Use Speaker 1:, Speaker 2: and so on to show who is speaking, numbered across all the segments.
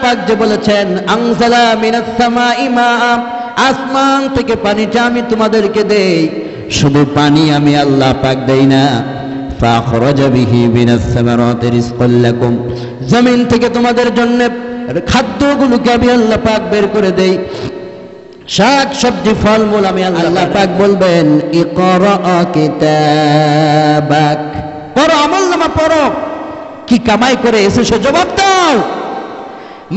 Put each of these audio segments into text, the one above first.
Speaker 1: পাক যে বলেছেন আনজালা মিনাস সামাই মা, আসমান থেকে পানিটা আমি তোমাদেরকে দেই, শুধু পানি আমি আল্লাহ পাক দেই না, ফাখরাজা বিহি মিনাস সামারাতি রিজকাল লাকুম, জমিন থেকে তোমাদের জন্য খাদ্যগুলোকে আমি আল্লাহ পাক বের করে দেই, শাক সবজি ফলমূল আমি আল্লাহ পাক বলবেন ইকরা কিতাবাক, পড়ো আমলনামা পড়ো, কি কামাই করে এসেছো জবাব দাও।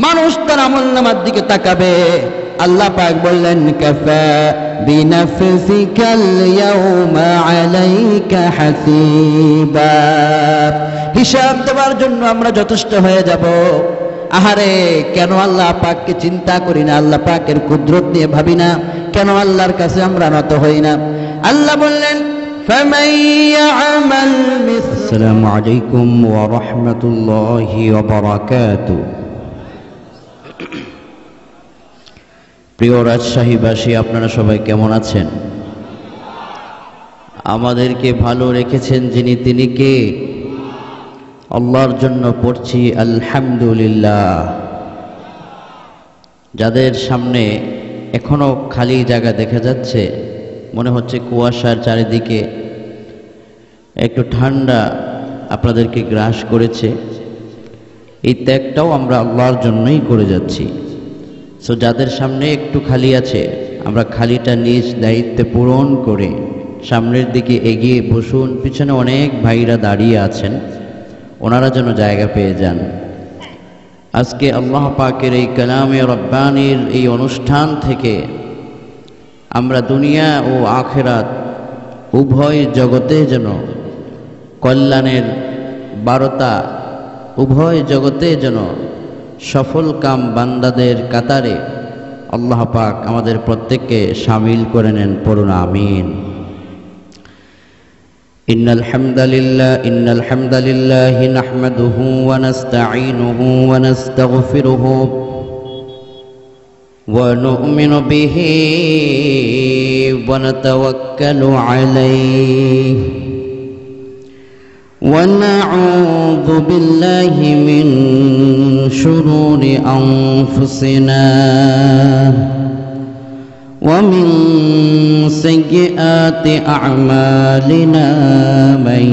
Speaker 1: মানুষ তার আমলনামার দিকে তাকাবে, আল্লাহ পাক বললেন কাফা বিনাফসিকাল ইয়াউমা আলাইকা হাসিবা, হিসাব দেওয়ার জন্য আমরা যথেষ্ট হয়ে যাব। আহারে কেন আল্লাহ পাককে চিন্তা করি না, আল্লাহ পাকের কুদরত নিয়ে ভাবি না, কেন আল্লাহর কাছে আমরা নত হই না। আল্লাহ বললেন ফামান ইয়ামাল আসসালামু আলাইকুম ওয়া রাহমাতুল্লাহি ওয়া বারাকাতুহু। প্রিয় রাজশাহীবাসী, আপনারা সবাই কেমন আছেন? আমাদেরকে ভালো রেখেছেন যিনি, তিনি কে? আল্লাহর জন্য পড়ছি আলহামদুলিল্লাহ। যাদের সামনে এখনো খালি জায়গা দেখা যাচ্ছে, মনে হচ্ছে কুয়াশার চারিদিকে একটু ঠান্ডা আপনাদেরকে গ্রাস করেছে, এই ত্যাগটাও আমরা আল্লাহর জন্যই করে যাচ্ছি। সো যাদের সামনে একটু খালি আছে, আমরা খালিটা নিজ দায়িত্বে পূরণ করে সামনের দিকে এগিয়ে বসুন। পিছনে অনেক ভাইরা দাঁড়িয়ে আছেন, ওনারা যেন জায়গা পেয়ে যান। আজকে আল্লাহ পাকের এই কালামে রব্বানির এই অনুষ্ঠান থেকে আমরা দুনিয়া ও আখিরাত উভয় জগতে যেন কল্যাণের বার্তা, উভয় জগতে যেন সফল কাম বান্দাদের কাতারে আল্লাহ পাক আমাদের প্রত্যেককে শামিল করে নেন, পড়ুন আমিন। ইন্নাল হামদালিল্লাহি নাহমাদুহু ওয়া নাস্তাঈনুহু ওয়া নাস্তাগফিরুহু ওয়া নু'মিনু বিহি ওয়া নাতাওয়াক্কালু আলাইহি ونعوذ بالله من شرور أنفسنا ومن سيئات أعمالنا من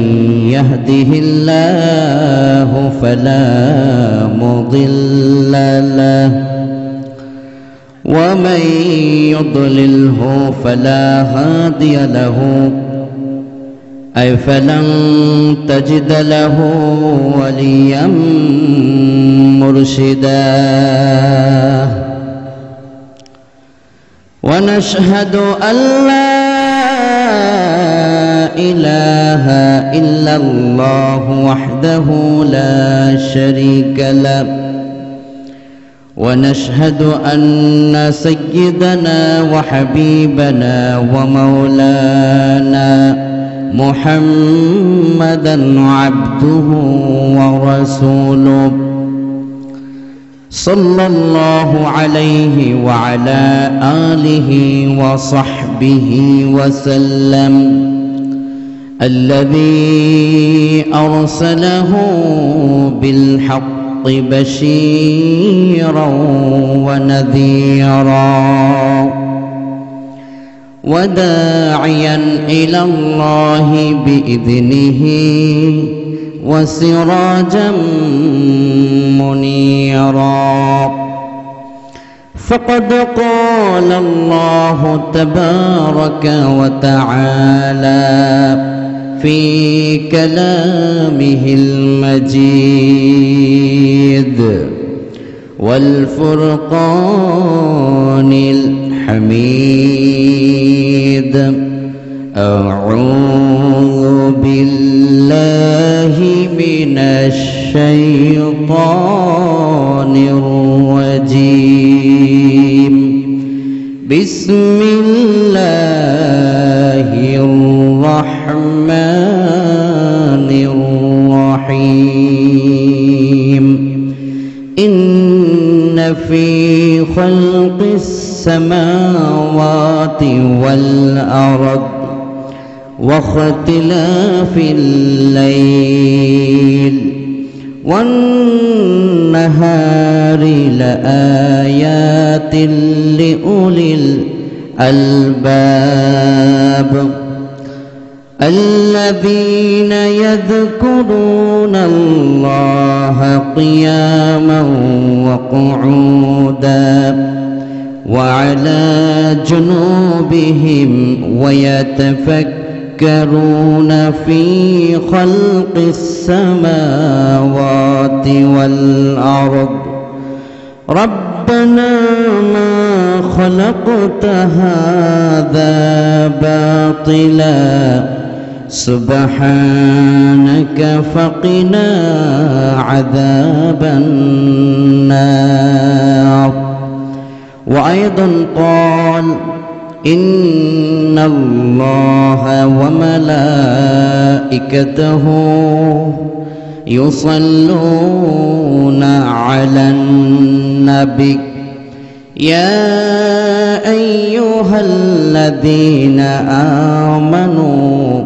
Speaker 1: يهده الله فلا مضل له ومن يضلله فلا هادي له أي فلن تجد له وليا مرشدا ونشهد أن لا إله إلا الله وحده لا شريك له ونشهد أن سيدنا وحبيبنا ومولانا محمدًا عبده ورسوله صلى الله عليه وعلى آله وصحبه وسلم الذي أرسله بالحق بشيرا ونذيرا وداعيا إلى الله بإذنه وسراجا منيرا فقد قال الله تبارك وتعالى في كلامه المجيد والفرقان الحميد أعوذ بالله من الشيطان الرجيم بسم الله الرحمن الرحيم إن في خلق السماوات والأرض واختلاف الليل والنهار لآيات لأولي الألباب الذين يذكرون الله قياما وقعودا وعلى جنوبهم ويتفكرون في خلق السماوات والأرض ربنا ما خلقت هذا باطلا سبحانك فقنا عذاب النار. وأيضا قال إن الله وملائكته يصلون على النبي يا أيها الذين آمنوا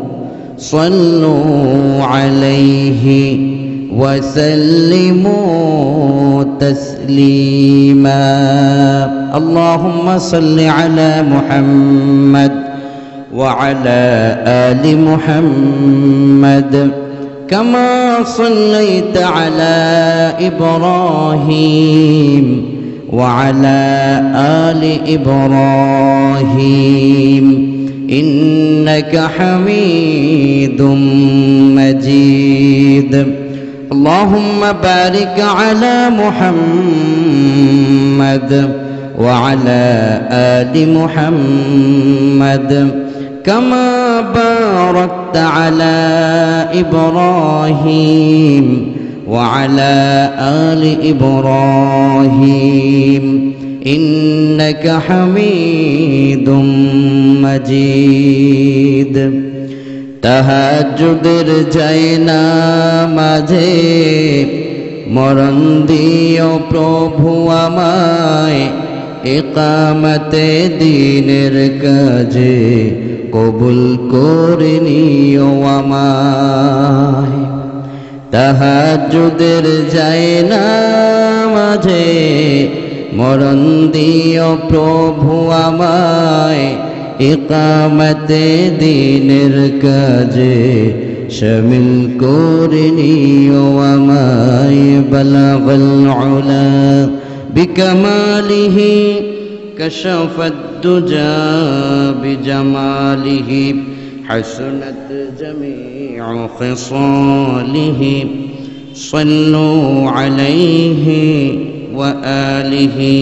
Speaker 1: صلوا عليه وسلموا تسليما. اللهم صل على محمد وعلى آل محمد كما صليت على إبراهيم وعلى آل إبراهيم إنك حميد مجيد. اللهم بارك على محمد وعلى آل محمد كما باركت على إبراهيم وعلى آل إبراهيم إنك حميد مجيد. তাহাজ্জুদের জায়না মাঝে মরণ দিও প্রভু আমায় ইকামতে দ্বীনের কাজে কবুল করে নিও আমায়। তাহাজ্জুদের জায়না মাঝে মরণ দিও প্রভু আমায় ইকামতে দ্বীনের কাজে শামিল করে নিও আমায়। বালাগাল উলা বিকামালিহি কাশাফাদ দুজা বিজামালিহি হাসনাত জামিউ খিসালিহি সাল্লু আলাইহি ওয়া আলিহি।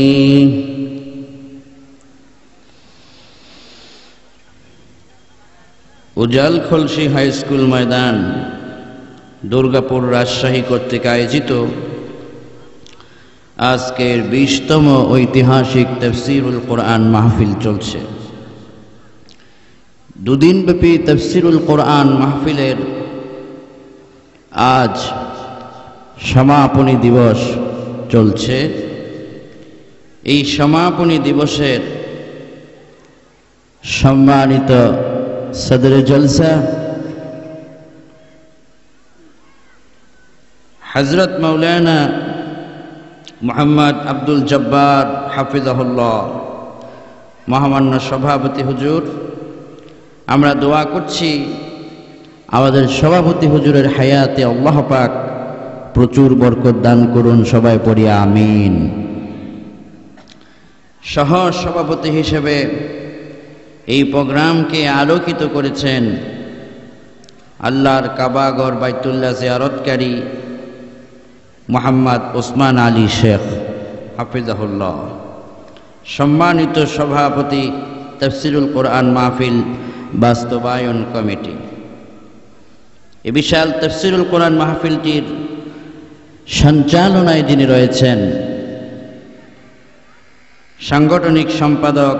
Speaker 1: উজাল খলসি হাই স্কুল ময়দান দুর্গাপুর রাজশাহী কর্তৃক আয়োজিত আজকের 20তম ঐতিহাসিক তাফসীরুল কোরআন মাহফিল চলছে। দুদিনব্যাপী তাফসীরুল কোরআন মাহফিলের আজ সমাপনী দিবস চলছে। এই সমাপনী দিবসের সম্মানিত সদরে জলসা হযরত মাওলানা মুহাম্মদ আব্দুল জব্বার হাফিজাহুল্লাহ মহামান্য সভাপতি হুজুর, আমরা দোয়া করছি আমাদের সভাপতি হুজুরের হায়াতে আল্লাহ পাক প্রচুর বরকত দান করুন। সবাই পড়ি আমিন। সহ সভাপতি হিসেবে এই প্রোগ্রামকে আলোকিত করেছেন আল্লাহর কাবাগর বাইতুল্লাহ জিয়ারতকারী মোহাম্মদ ওসমান আলী শেখ হাফিজাহুল্লাহ। সম্মানিত সভাপতি তাফসীরুল কোরআন মাহফিল বাস্তবায়ন কমিটি। এ বিশাল তাফসীরুল কোরআন মাহফিলটির সঞ্চালনায় যিনি রয়েছেন সাংগঠনিক সম্পাদক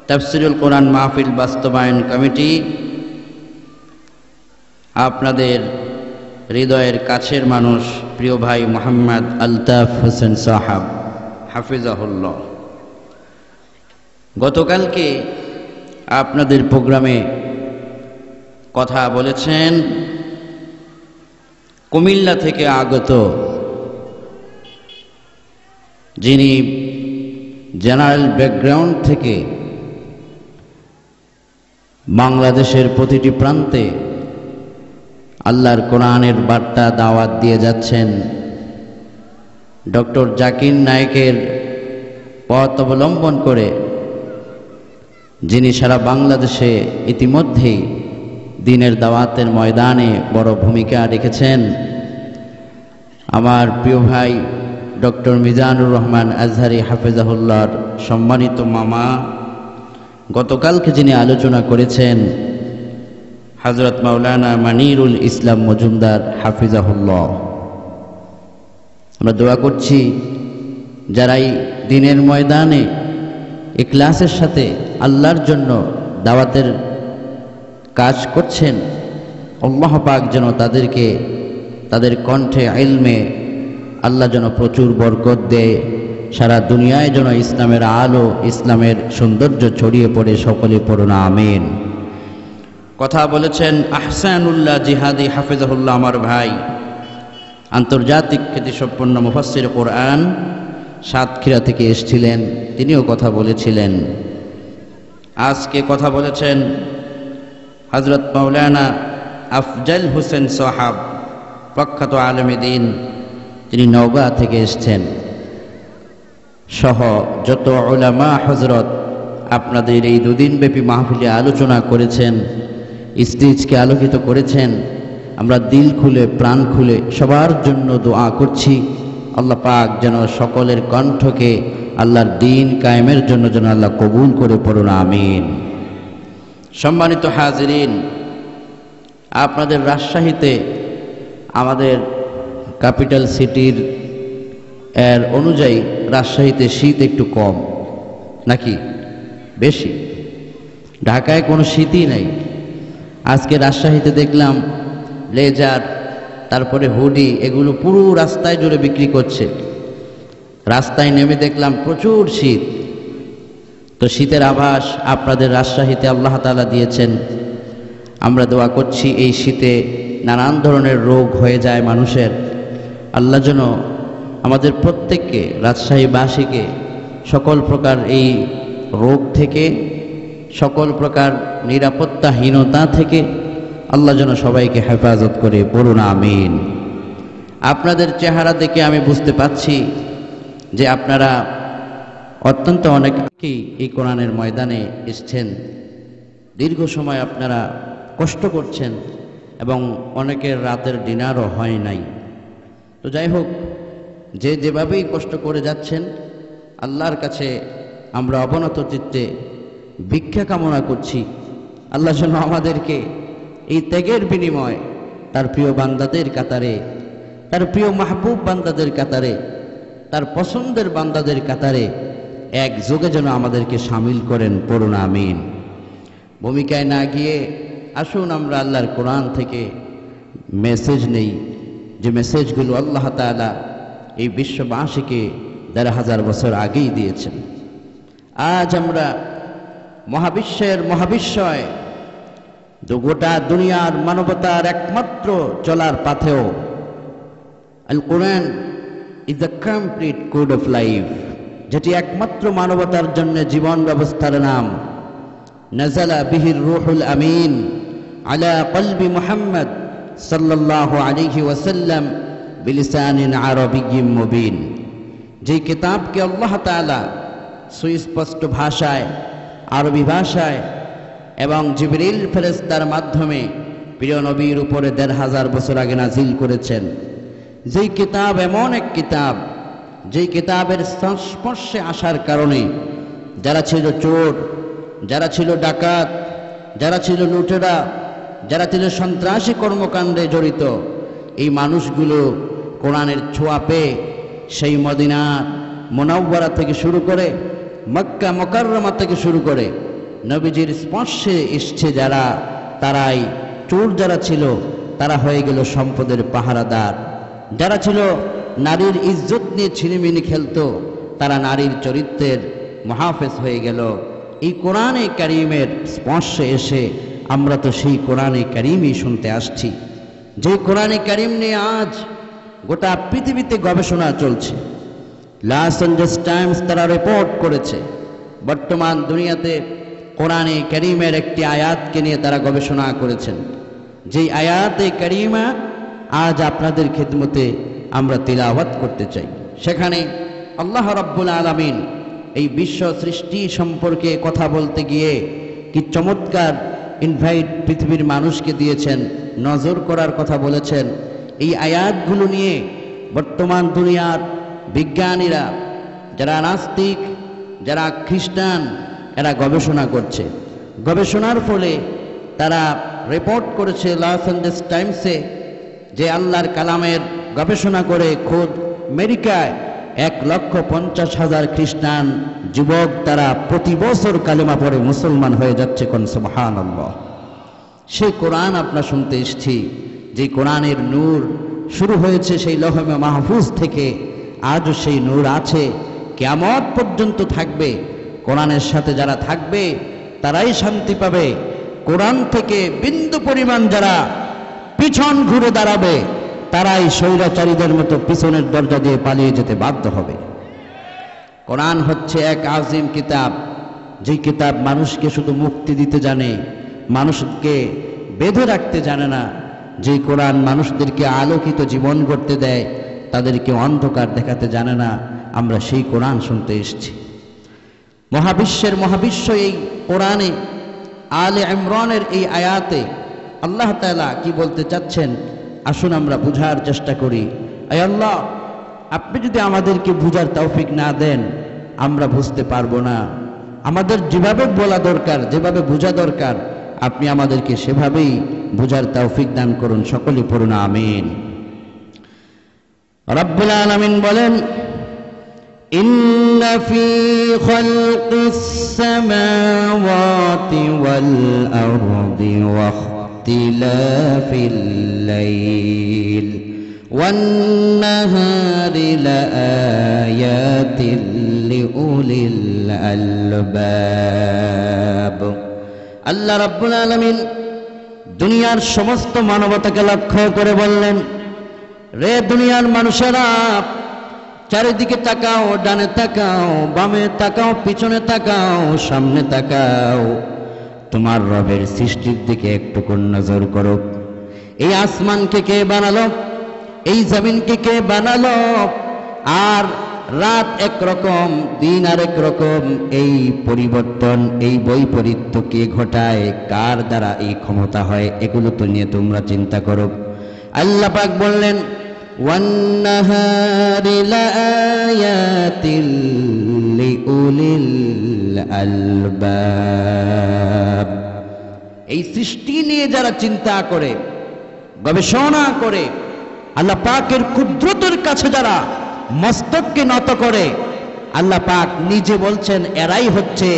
Speaker 1: তাফসীরুল কোরআন মাহফিল বাস্তবায়ন কমিটি, আপনাদের হৃদয়ের কাছের মানুষ প্রিয় ভাই মোহাম্মদ আলতাফ হোসেন সাহাব হাফিজাহুল্লাহ। গতকালকে আপনাদের প্রোগ্রামে কথা বলেছেন কুমিল্লা থেকে আগত, যিনি জেনারেল ব্যাকগ্রাউন্ড থেকে বাংলাদেশের প্রতিটি প্রান্তে আল্লাহর কোরআনের বার্তা দাওয়াত দিয়ে যাচ্ছেন, ডক্টর জাকির নায়েকের পথ অবলম্বন করে যিনি সারা বাংলাদেশে ইতিমধ্যেই দ্বীনের দাওয়াতের ময়দানে বড় ভূমিকা রেখেছেন, আমার প্রিয় ভাই ডক্টর মিজানুর রহমান আজহারি হাফেজাহুল্লাহর সম্মানিত মামা, গতকালকে যিনি আলোচনা করেছেন হযরত মাওলানা মানিরুল ইসলাম মজুমদার হাফিজাহুল্লাহ। আমরা দোয়া করছি যারা এই দ্বীনের ময়দানে ইখলাসের সাথে আল্লাহর জন্য দাওয়াতের কাজ করছেন, আল্লাহ পাক যেন তাদেরকে তাদের কণ্ঠে ইলমে আল্লাহ যেন প্রচুর বরকত দেয়, সারা দুনিয়ায় যেন ইসলামের আলো ইসলামের সৌন্দর্য ছড়িয়ে পড়ে, সকলে পড়ুন আমিন। কথা বলেছেন আহসানুল্লাহ জিহাদি হাফিজাহুল্লাহ, আমার ভাই, আন্তর্জাতিক খ্যাতিসম্পন্ন মুফাসসির কোরআন, সাতক্ষীরা থেকে এসেছিলেন, তিনিও কথা বলেছিলেন। আজকে কথা বলেছেন হযরত মাওলানা আফজাল হোসেন সাহাব, প্রখ্যাত আলেমে দ্বীন, তিনি নওগাঁ থেকে এসেছেন, সহ যত উলামা হযরত আপনাদের এই দুদিনব্যাপী মাহফিলে আলোচনা করেছেন, স্টেজকে আলোকিত করেছেন। আমরা দিল খুলে প্রাণ খুলে সবার জন্য দোয়া করছি, আল্লাহ পাক যেন সকলের কণ্ঠকে আল্লাহর দ্বীন কায়েমের জন্য যেন আল্লাহ কবুল করে, পড়ুন আমিন। সম্মানিত হাজিরিন, আপনাদের রাজশাহীতে আমাদের ক্যাপিটাল সিটির এর অনুযায়ী রাজশাহীতে শীত একটু কম নাকি বেশি? ঢাকায় কোনো শীতই নাই। আজকে রাজশাহীতে দেখলাম লেজার, তারপরে হুডি, এগুলো পুরো রাস্তায় জুড়ে বিক্রি করছে। রাস্তায় নেমে দেখলাম প্রচুর শীত। তো শীতের আভাস আপনাদের রাজশাহীতে আল্লাহ তাআলা দিয়েছেন। আমরা দোয়া করছি এই শীতে নানান ধরনের রোগ হয়ে যায় মানুষের, আল্লাহ যেন আমাদের প্রত্যেককে, রাজশাহীবাসীকে সকল প্রকার এই রোগ থেকে, সকল প্রকার নিরাপত্তাহীনতা থেকে আল্লাহ যেন সবাইকে হেফাজত করে, পড়ুন আমিন। আপনাদের চেহারা দেখে আমি বুঝতে পারছি যে আপনারা অত্যন্ত অনেকেই এই কোরআনের ময়দানে এসেছেন, দীর্ঘ সময় আপনারা কষ্ট করছেন এবং অনেকের রাতের ডিনারও হয় নাই। তো যাই হোক, যে যেভাবেই কষ্ট করে যাচ্ছেন, আল্লাহর কাছে আমরা অবনত চিত্তে ভিক্ষা কামনা করছি, আল্লাহ যেন আমাদেরকে এই ত্যাগের বিনিময় তার প্রিয় বান্দাদের কাতারে, তার প্রিয় মাহবুব বান্দাদের কাতারে, তার পছন্দের বান্দাদের কাতারে এক যোগে যেন আমাদেরকে শামিল করেন, পড়ুন আমিন। ভূমিকায় না গিয়ে আসুন আমরা আল্লাহর কোরআন থেকে মেসেজ নেই, যে মেসেজগুলো আল্লাহ তাআলা এই বিশ্ববাসীকে ১,৫০০ বছর আগেই দিয়েছেন। আজ আমরা মহাবিশ্বের মহাবিশ্বয় গোটা দুনিয়ার মানবতার একমাত্র চলার পাথেও আল কোরআন is the complete code of life, যেটি একমাত্র মানবতার জন্য জীবন ব্যবস্থার নাম। নাযালা বিহির রূহুল আমিন আলা কলবি মুহাম্মদ সাল্লাল্লাহু আলাইহি ওয়াসাল্লাম বিলিসানিন আরবিয়্যিম মুবিন, যে কিতাবকে আল্লাহ তাআলা সুস্পষ্ট ভাষায়, আরবি ভাষায় এবং জিবরিল ফেরেশতার মাধ্যমে প্রিয় নবীর উপরে ১,৫০০ বছর আগে নাজিল করেছেন। যেই কিতাব এমন এক কিতাব, যেই কিতাবের সংস্পর্শে আসার কারণে যারা ছিল চোর, যারা ছিল ডাকাত, যারা ছিল লুটেরা, যারা ছিল সন্ত্রাসী কর্মকাণ্ডে জড়িত, এই মানুষগুলো কোরআনের ছোঁয়া পেয়ে সেই মদিনা মুনাওয়ারা থেকে শুরু করে, মক্কা মুকাররমা থেকে শুরু করে নবীজির স্পর্শে এসছে যারা, তারাই চোর যারা ছিল তারা হয়ে গেল সম্পদের পাহারাদার, যারা ছিল নারীর ইজ্জত নিয়ে ছিনিমিনি খেলতো তারা নারীর চরিত্রের মুহাফেজ হয়ে গেল। এই কোরআনে কারীমের স্পর্শে এসে আমরা তো সেই কোরআনে কারীমই শুনতে আসছি, যে কোরআনে কারিম নিয়ে আজ গোটা পৃথিবীতে গবেষণা চলছে। লস অ্যাঞ্জেলেস টাইমস তারা রিপোর্ট করেছে বর্তমান দুনিয়াতে কোরআনে কারিমের একটি আয়াতকে নিয়ে তারা গবেষণা করেছেন, যেই আয়াতে কারিমা আজ আপনাদের খিদমতে আমরা তিলাওয়াত করতে চাই। সেখানে আল্লাহ রাব্বুল আলামিন এই বিশ্ব সৃষ্টি সম্পর্কে কথা বলতে গিয়ে কি চমৎকার ইনভাইট পৃথিবীর মানুষকে দিয়েছেন, নজর করার কথা বলেছেন। এই আয়াতগুলো নিয়ে বর্তমান দুনিয়ার বিজ্ঞানীরা, যারা নাস্তিক, যারা খ্রিস্টান, এরা গবেষণা করছে। গবেষণার ফলে তারা রিপোর্ট করেছে লস অ্যাঞ্জেলেস টাইমসে যে আল্লাহর কালামের গবেষণা করে খোদ আমেরিকায় 1,50,000 খ্রিস্টান যুবক তারা প্রতি বছর কালেমা পড়ে মুসলমান হয়ে যাচ্ছে। কোন সুবহানাল্লাহ। সেই কোরআন আপনারা শুনতে এসেছি, যে কোরআনের নূর শুরু হয়েছে সেই লৌহে মাহফুজ থেকে, আজও সেই নূর আছে, কিয়ামত পর্যন্ত থাকবে। কোরআনের সাথে যারা থাকবে তারাই শান্তি পাবে। কোরআন থেকে বিন্দু পরিমাণ যারা পিছন ঘুরে দাঁড়াবে তারাই স্বৈরাচারীদের মতো পিছনের দরজা দিয়ে পালিয়ে যেতে বাধ্য হবে। কোরআন হচ্ছে এক আজিম কিতাব, যে কিতাব মানুষকে শুধু মুক্তি দিতে জানে, মানুষকে বেঁধে রাখতে জানে না। যে কোরআন মানুষদেরকে আলোকিত জীবন গড়তে দেয়, তাদেরকে অন্ধকার দেখাতে জানে না। আমরা সেই কোরআন শুনতে এসেছি। মহাবিশ্বের মহাবিশ্ব এই কোরআনে আলে ইমরানের এই আয়াতে আল্লাহ তাআলা কি বলতে চাচ্ছেন, আসুন আমরা বুঝার চেষ্টা করি। আয় আল্লাহ, আপনি যদি আমাদেরকে বুঝার তৌফিক না দেন আমরা বুঝতে পারবো না। আমাদের যেভাবে বলা দরকার, যেভাবে বোঝা দরকার, আপনি আমাদেরকে সেভাবেই বুঝার তৌফিক দান করুন। সকলে পড়ুন আমিন। রব্বুল আলামিন বলেন, ইন্না ফী খালকিস সামাওয়াতি ওয়াল আরদি ওয়া ইখতিলাফিল লাইল ওয়ান নাহারি লাআয়াতিল লিউলিল আলবাব। আল্লাহ রাব্বুল আলামিন দুনিয়ার সমস্ত মানবতাকে লক্ষ্য করে বললেন, রে দুনিয়ার মানুষেরা, চারিদিকে তাকাও, ডানে তাকাও, বামে তাকাও, পিছনে তাকাও, সামনে তাকাও, তোমার রবের সৃষ্টির দিকে একটু নজর করো। এই আসমানকে কে বানালো, এই জমিনকে কে বানালো, আর রাত একরকম, দিন আরেক রকম, এই পরিবর্তন, এই বৈপরীত্য কে ঘটায়, কার দ্বারা এই ক্ষমতা হয়, এগুলো তো নিয়ে তোমরা চিন্তা করো। আল্লাহ পাক বললেন, ওয়ান্নাহারি লাআয়াতিল লিউলিল আলবাব। এই সৃষ্টি নিয়ে যারা চিন্তা করে, গবেষণা করে, আল্লাহ পাকের কুদরতের কাছে যারা মস্তককে নত করে, আল্লাহ পাক নিজে বলছেন এরাই হচ্ছে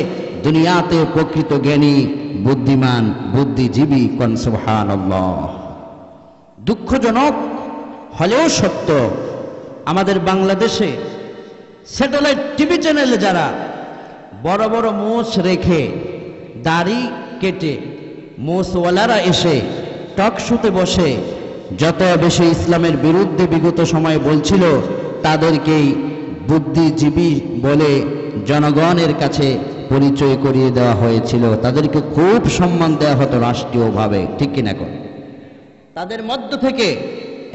Speaker 1: দুনিয়াতে প্রকৃত জ্ঞানী, বুদ্ধিমান, বুদ্ধিজীবী। কোন সুবহানাল্লাহ। দুঃখজনক হলেও সত্য, আমাদের বাংলাদেশে স্যাটেলাইট টিভি চ্যানেলে যারা বড় বড় মোষ রেখে, দাড়ি কেটে, মোষওয়ালারা এসে টক শুতে বসে যত বেশি ইসলামের বিরুদ্ধে বিগত সময়ে বলছিল, তাদেরকেই বুদ্ধিজীবী বলে জনগণের কাছে পরিচয় করিয়ে দেওয়া হয়েছিল। তাদেরকে খুব সম্মান দেওয়া হতো রাষ্ট্রীয়ভাবে, ঠিক কিনা? তাদের মধ্য থেকে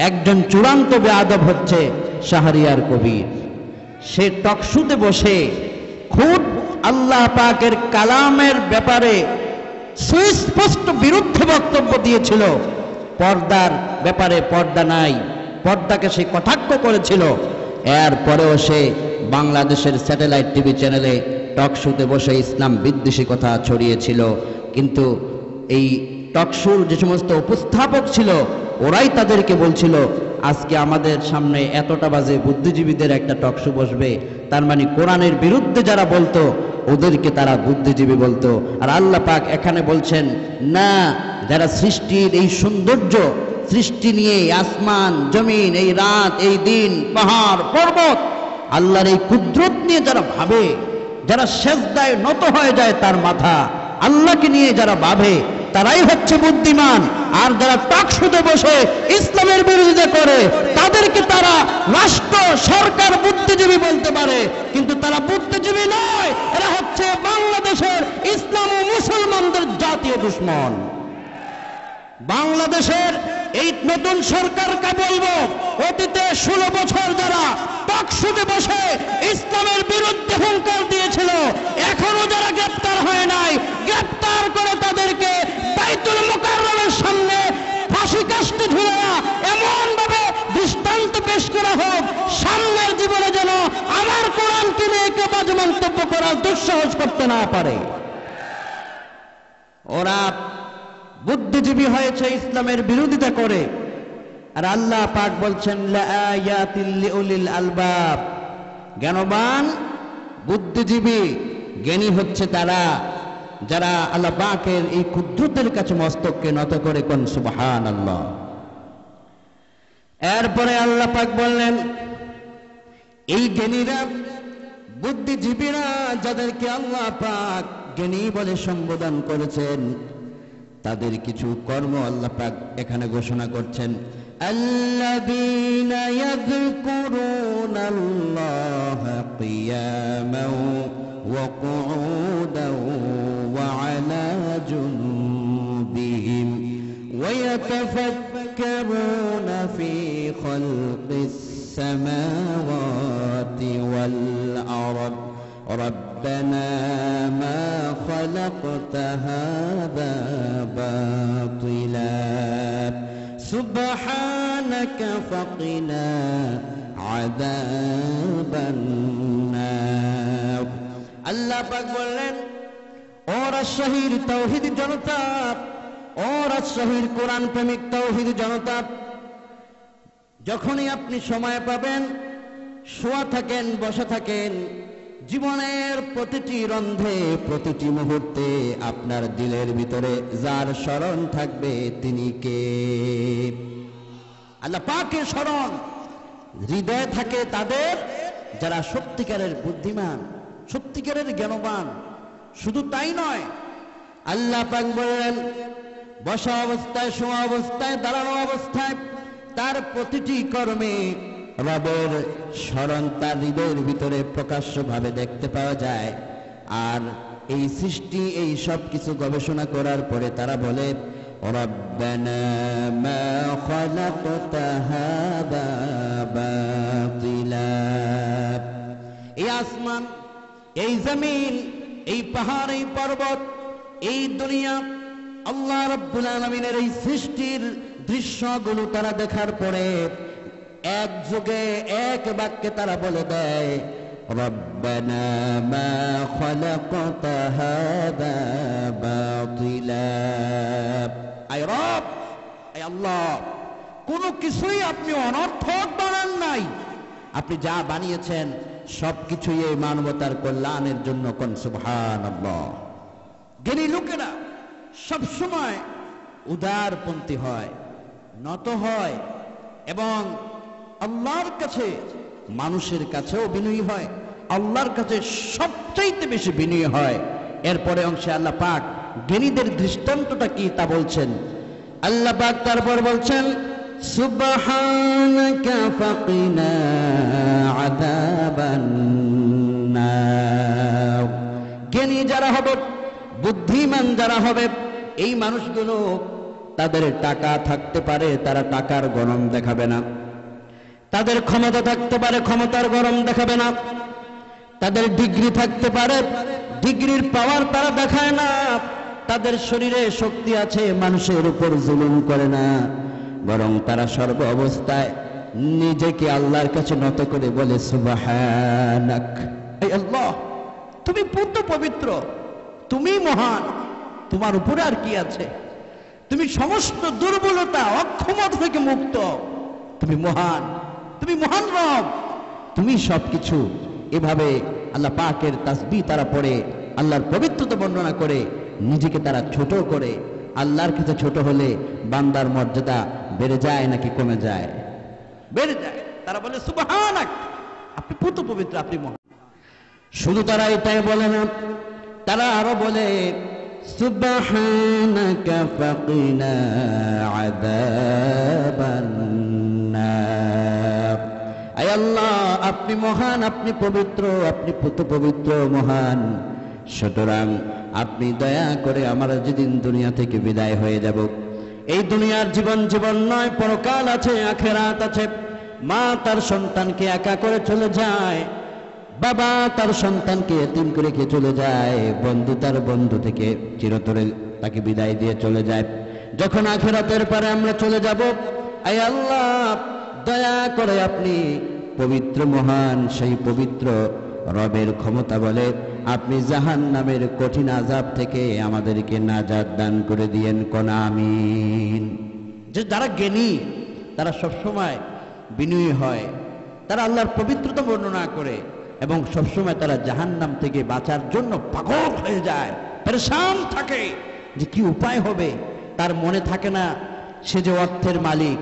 Speaker 1: একজন চূড়ান্ত বেয়াদব হচ্ছে শাহরিয়ার কবির। সে টকশুতে বসে খুব আল্লাহ পাকের কালামের ব্যাপারে সুস্পষ্ট বিরুদ্ধে বক্তব্য দিয়েছিল। পর্দার ব্যাপারে পর্দা নাই, পর্দাকে সে কটাক্ষ করেছিল। এরপরেও সে বাংলাদেশের স্যাটেলাইট টিভি চ্যানেলে টকশুতে বসে ইসলাম বিদ্বেষী কথা ছড়িয়েছিল। কিন্তু এই টকশুর যে সমস্ত উপস্থাপক ছিল, ওরাই তাদেরকে বলছিল আজকে আমাদের সামনে এতটা বাজে বুদ্ধিজীবীদের একটা টকশো বসবে, তার মানে কোরআনের বিরুদ্ধে যারা বলতো ওদেরকে তারা বুদ্ধিজীবী বলতো। আর আল্লাহ পাক এখানে বলছেন না, যারা সৃষ্টির এই সৌন্দর্য, সৃষ্টি নিয়ে আসমান জমিন, এই রাত, এই দিন, পাহাড় পর্বত, আল্লাহর এই কুদরত নিয়ে যারা ভাবে, যারা সেজদায় নত হয়ে যায় তার মাথা, আল্লাহকে নিয়ে যারা ভাবে,
Speaker 2: তারাই হচ্ছে বুদ্ধিমান। আর যারা টাকশুতে বসে ইসলামের বিরোধিতা করে তাদেরকে তারা রাষ্ট্র সরকার বুদ্ধিজীবী বলতে পারে, কিন্তু তারা বুদ্ধিজীবী নয়, এরা হচ্ছে বাংলাদেশের ইসলাম ও মুসলমানদের জাতীয় দুশমন। বাংলাদেশের এই নতুন সরকারকে বলবো, অতীতে 16 বছর যারা টাকশুতে বসে ইসলামের বিরুদ্ধে হুঙ্কার দিয়েছিল, এখনো যারা গ্রেপ্তার হয় নাই, গ্রেপ্তার করে তাদেরকে বাইতুল মুকাররমের সামনে ফাঁসি কাস্টে ঝুলায়া এমন ভাবে দৃষ্টান্ত পেশ করা হোক, সামনের জীবনে যেন আমার কোরআনকে নিয়ে কেউ বাজে মন্তব্য করার দুঃসাহস করতে না পারে। ওরা বুদ্ধিজীবী হয়েছে ইসলামের বিরোধিতা করে, আর আল্লাহ পাক বলছেন লাআয়াতিল লিউলিল আলবাব, জ্ঞানবান বুদ্ধিজীবী জ্ঞানী হচ্ছে তারা যারা আল্লাহ পাকের এই কুদরতের কাছে মস্তককে নত করে কোন সুবহানাল্লাহ। এরপরে আল্লাহ পাক বললেন এই জ্ঞানীরা বুদ্ধিজীবীরা যাদেরকে আল্লাহ পাক জ্ঞানী বলে সম্বোধন করেছেন, তাদের কিছু কর্ম আল্লাহ পাক এখানে ঘোষণা করছেন। আল্লাযীনা ইয়াযকুরুনাল্লাহা কিয়ামান ওয়া কুউদান ওয়া আলা জুনুবিহিম ওয়া ইয়াতাফাক্কারুনা ফী খালকিস সামাওয়াতি ওয়াল আরদ ربنا ما خلقت هذا باطلا سبحانك فقنا عذاب النار। আল্লাহ পাক বললেন, ও রাজশাহীর তাওহীদ জনতা, ও রাজশাহীর কোরআন প্রেমিক তাওহীদ জনতা, যখনই আপনি সময় পাবেন, শোয়া থাকেন, বসে থাকেন, জীবনের প্রতিটি রন্ধে প্রতিটি মুহূর্তে আপনার দিলের ভিতরে যার স্মরণ থাকবে তিনি কে? আল্লাহ পাকের স্মরণ হৃদয়ে থাকে তাদের যারা সত্যিকারের বুদ্ধিমান, সত্যিকারের জ্ঞানবান। শুধু তাই নয়, আল্লাহ পাক বলেন বসা অবস্থায়, শোয়া অবস্থায়, দাঁড়ানো অবস্থায় তার প্রতিটি কর্মে রবের স্মরণ তার হৃদয়ের ভিতরে প্রকাশ্যভাবে দেখতে পাওয়া যায়। আর এই সৃষ্টি, এই সব কিছু গবেষণা করার পরে তারা বলে রব্বানা মা খালাকতা হাযা বাতিলা। এই আসমান, এই জমিন, এই পাহাড়, এই পর্বত, এই দুনিয়া, আল্লাহ রাব্বুল আলামিনের এই সৃষ্টির দৃশ্যগুলো তারা দেখার পরে এক যুগে এক বাক্যে তারা বলে দেয় রব্বানা মা খালাকতা হাযা বাতিলা। আয় রব, আয় আল্লাহ, কোনো কিছুই আপনি অনর্থক বানান নাই, আপনি যা বানিয়েছেন সবকিছুই এই মানবতার কল্যাণের জন্য। কোন সুবহানাল্লাহ। জ্ঞানী লোকেরা সবসময় উদারপন্থী হয়, নত হয় এবং আল্লাহর কাছে, মানুষের কাছেও বিনয়ী হয়, আল্লাহর কাছে সবচাইতে বেশি বিনয়ী হয়। এরপরে অংশে আল্লাহ পাক জ্ঞানীদের দৃষ্টান্তটা কি তা বলছেন। আল্লাহ পাক তারপর বলছেন সুবহানাকা ফাকিনা আযাবান নার। জ্ঞানী যারা হবে, বুদ্ধিমান যারা হবে, এই মানুষগুলো তাদের টাকা থাকতে পারে, তারা টাকার গরম দেখাবে না। তাদের ক্ষমতা থাকতে পারে, ক্ষমতার গরম দেখাবে না। তাদের ডিগ্রি থাকতে পারে, ডিগ্রির পাওয়ার তারা দেখায় না। তাদের শরীরে শক্তি আছে, মানুষের উপর জুলুম করে না, বরং তারা সর্ব অবস্থায় নিজেকে আল্লাহর কাছে নত করে বলে সুবহানাক, হে আল্লাহ তুমি পূর্ণ পবিত্র, তুমি মহান, তোমার উপরে আর কি আছে? তুমি সমস্ত দুর্বলতা, অক্ষমতা থেকে মুক্ত, তুমি মহান, তুমি মহান রব, তুমি সবকিছু। এভাবে আল্লাহ পাকের তাসবিহ তারা পড়ে, আল্লাহর পবিত্রতা বর্ণনা করে, নিজেকে তারা ছোট করে। আল্লাহর কাছে ছোট হলে বান্দার মর্যাদা বেড়ে যায় নাকি কমে যায়? বেড়ে যায়। তারা বলে সুবহানাক, আপনি পূর্ণ পবিত্র, আপনি মহান। শুধু তারা এটাই বলে না, তারা আরো বলে সুবহানাকা ফাকিনা আযাবান নার। আয় আল্লাহ, আপনি মহান, আপনি পবিত্র, আপনি পুত পবিত্র মহান। সুতরাং আপনি দয়া করে আমরা যেদিন দুনিয়া থেকে বিদায় হয়ে যাব, এই দুনিয়ার জীবন জীবন নয়, পরকাল আছে, আখেরাত আছে। মা তার সন্তানকে একা করে চলে যায়, বাবা তার সন্তানকে এতিম করে রেখে চলে যায়, বন্ধু তার বন্ধু থেকে চিরতরে তাকে বিদায় দিয়ে চলে যায়। যখন আখেরাতের পরে আমরা চলে যাব, আয় আল্লাহ দয়া করে আপনি পবিত্র মহান সেই পবিত্র রবের ক্ষমতা বলে আপনি জাহান্নামের কঠিন আযাব থেকে আমাদেরকে নাজাত দান করে দিয়েন, কোন আমিন। যে যারা জ্ঞানী তারা সবসময় বিনয়ী হয়, তারা আল্লাহর পবিত্রতা বর্ণনা করে এবং সবসময় তারা জাহান্নাম থেকে বাঁচার জন্য পাগল হয়ে যায়, পরেশান থাকে যে কি উপায় হবে। তার মনে থাকে না সে যে অর্থের মালিক,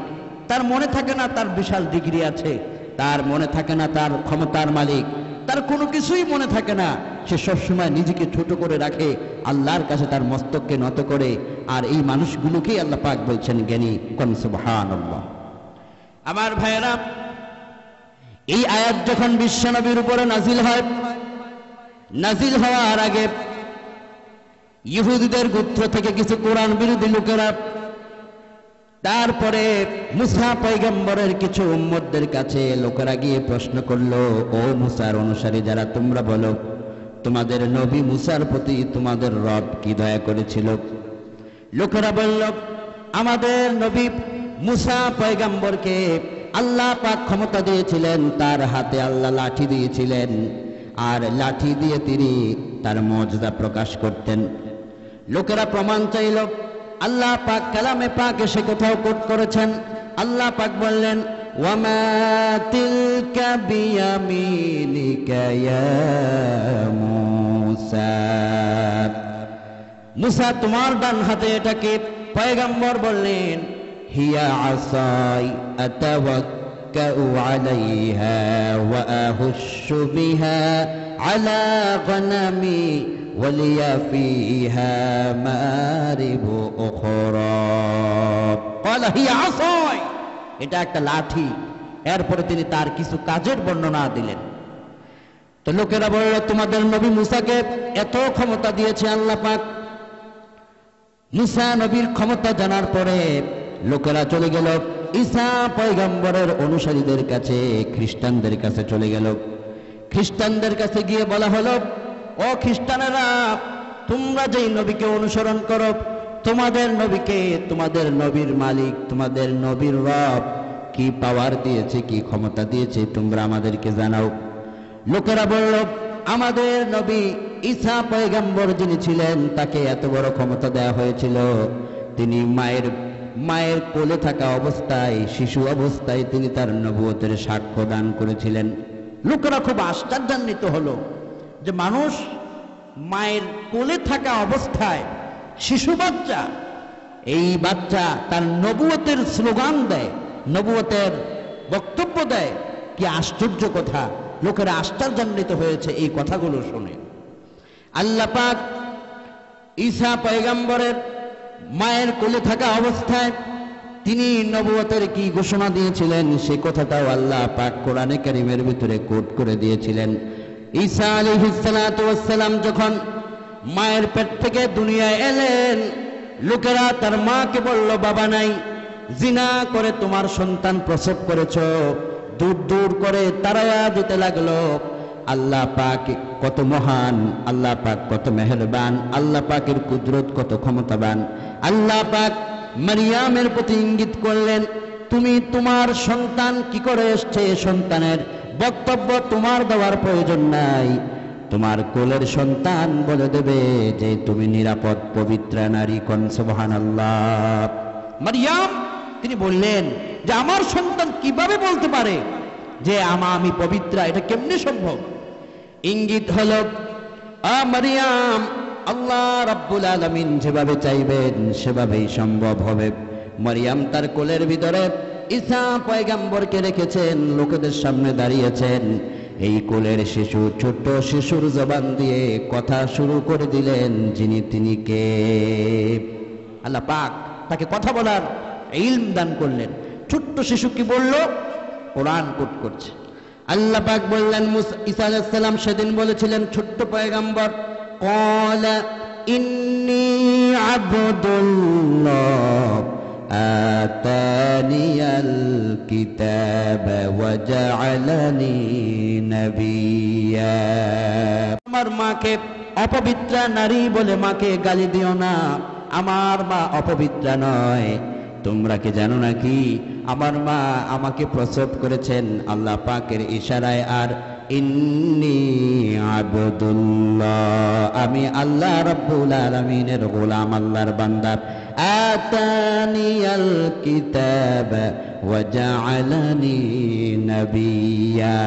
Speaker 2: তার মনে থাকে না তার বিশাল ডিগ্রি আছে, তার মনে থাকে না তার ক্ষমতার মালিক, তার কোনো কিছুই মনে থাকে না। সে সবসময় নিজেকে ছোট করে রাখে, আল্লাহর কাছে তার মস্তককে নত করে। আর এই মানুষগুলোকেই আল্লাহ পাক বলছেন জ্ঞানী। কোন সুবহানাল্লাহ। আমার ভাইয়েরা, এই আয়াত যখন বিশ্বনবীর উপরে নাজিল হয়, নাজিল হওয়ার আগে ইহুদিদের গোত্র থেকে কিছু কোরআন বিরোধী লোকেরা তারপরে মুসা পয়গম্বরের কিছু উম্মতদের কাছে লোকেরা গিয়ে প্রশ্ন করলো, ও মুসার অনুসারী যারা, তোমরা বলো তোমাদের নবী মুসার প্রতি তোমাদের রব কি দয়া করেছিল? লোকেরা বলল, আমাদের নবী মুসা পয়গম্বরকে আল্লাহ পাক ক্ষমতা দিয়েছিলেন, তার হাতে আল্লাহ লাঠি দিয়েছিলেন, আর লাঠি দিয়ে তিনি তার মর্যাদা প্রকাশ করতেন। লোকেরা প্রমাণ চাইল, আল্লাহ পাক কালামে পাকে সে কোথাও কোট করেছেন। আল্লাহ পাক বললেন, ওয়ামা তিলকা বিয়ামিনিকা ইয়া মুসা, মুসা তোমার ডান হাতে এটাকে? পয়গম্বর বললেন, হিয়া আসাই আতাওয়াক্কাউ আলাইহা ওয়া আহুশু বিহা আলা গনামি ওয়ালিয়া ফিহা মারিবু উখরা। ক্বালা হিয়া আসাই, এটা একটা লাঠি। এরপরে তিনি তার কিছু কাজের বর্ণনা দিলেন। তো লোকেরা বলল, তোমাদের নবী মুসাকে এত ক্ষমতা দিয়েছে আল্লাহ পাক। মুসা নবীর ক্ষমতা জানার পরে লোকেরা চলে গেল ঈসা পয়গম্বরের অনুসারীদের কাছে, খ্রিস্টানদের কাছে চলে গেল। খ্রিস্টানদের কাছে গিয়ে বলা হলো, ও খ্রিস্টানেরা, তোমরা যেই নবীকে অনুসরণ করো, তোমাদের নবীকে, তোমাদের নবীর মালিক, তোমাদের নবীর রব কি পাওয়ার দিয়েছে, কি ক্ষমতা দিয়েছে, তোমরা আমাদেরকে জানাও। লোকেরা বলল, আমাদের নবী ঈসা পয়গম্বর যিনি ছিলেন, তাকে এত বড় ক্ষমতা দেওয়া হয়েছিল, তিনি মায়ের কোলে থাকা অবস্থায়, শিশু অবস্থায় তিনি তার নবুয়তের সাক্ষ্য দান করেছিলেন। লোকেরা খুব আশ্চর্যান্বিত হলো যে মানুষ মায়ের কোলে থাকা অবস্থায়, শিশু বাচ্চা, এই বাচ্চা তার নবুয়তের স্লোগান দেয়, নবুয়তের বক্তব্য দেয়। কি আশ্চর্য কথা! লোকেরা আশ্চর্যান্বিত হয়েছে এই কথাগুলো শুনে। আল্লাহ পাক ঈসা পয়গম্বরের মায়ের কোলে থাকা অবস্থায় তিনি নবুয়তের কি ঘোষণা দিয়েছিলেন, সে কথাটাও আল্লাহ পাক কোরআনে কারীমের ভিতরে কোট করে দিয়েছিলেন। ঈসা আলাইহিস সালাতু ওয়াস সালাম যখন মায়ের পেট থেকে দুনিয়ায় এলেন, লোকেরা তার মাকে বলল, বাবা নাই, জিনা করে তোমার সন্তান প্রসব করেছ। দূর দূর করে তারায়া দিতে লাগলো। আল্লাহ পাক কত মহান, আল্লাহ পাক কত মেহেরবান, আল্লাহ পাকের কুদরত কত ক্ষমতাবান। আল্লাহ পাক মারিয়ামের প্রতি ইঙ্গিত করলেন, তুমি তোমার সন্তান কি করে এসছে, সন্তানের বক্তব্য তোমার দেওয়ার প্রয়োজন নাই, তোমার কোলের সন্তান বলে দেবে যে তুমি নিরাপদ পবিত্রা নারী। কোন সুবহানাল্লাহ। মারিয়াম তিনি বললেন যে আমার সন্তান কিভাবে বলতে পারে যে আমি পবিত্রা, এটা কেমনে সম্ভব? ইঙ্গিত হলো, মারিয়াম, আল্লাহ রাব্বুল আলামিন যেভাবে চাইবেন সেভাবেই সম্ভব হবে। মারিয়াম তার কোলের ভিতরে ঈসা পয়গম্বরকে রেখেছেন, লোকেদের সামনে দাঁড়িয়েছেন। এই কোলের শিশু, ছোট্ট শিশুর জবান দিয়ে কথা শুরু করে দিলেন, যিনি তিনি কে? আল্লাহ পাক তাকে কথা বলার ইলম দান করলেন। ছোট্ট শিশু কি বলল? কোরআন কোট করছে। আল্লাহ পাক বললেন, ঈসা আলাইহিস সালাম সেদিন বলেছিলেন, ছোট্ট পয়গম্বর, ক্বালা ইন্নী আবদুল্লাহ আতানিয়াল কিতাব ওয়া জাআলানি নাবিয়্যা। আমার মাকে অপবিত্রা নারী বলে মাকে গালি দিও না, আমার মা অপবিত্রা নয়। তোমরা কি জানো নাকি আমার মা আমাকে প্রসব করেছেন আল্লাহ পাকের ইশারায়। আর ইন্নী আবদুল্লাহ, আমি আল্লাহ রাব্বুল আলামিনের গোলাম, আল্লাহর বান্দা। আতানিয়াল কিতাব ওয়া জাআলানি নাবিয়্যা,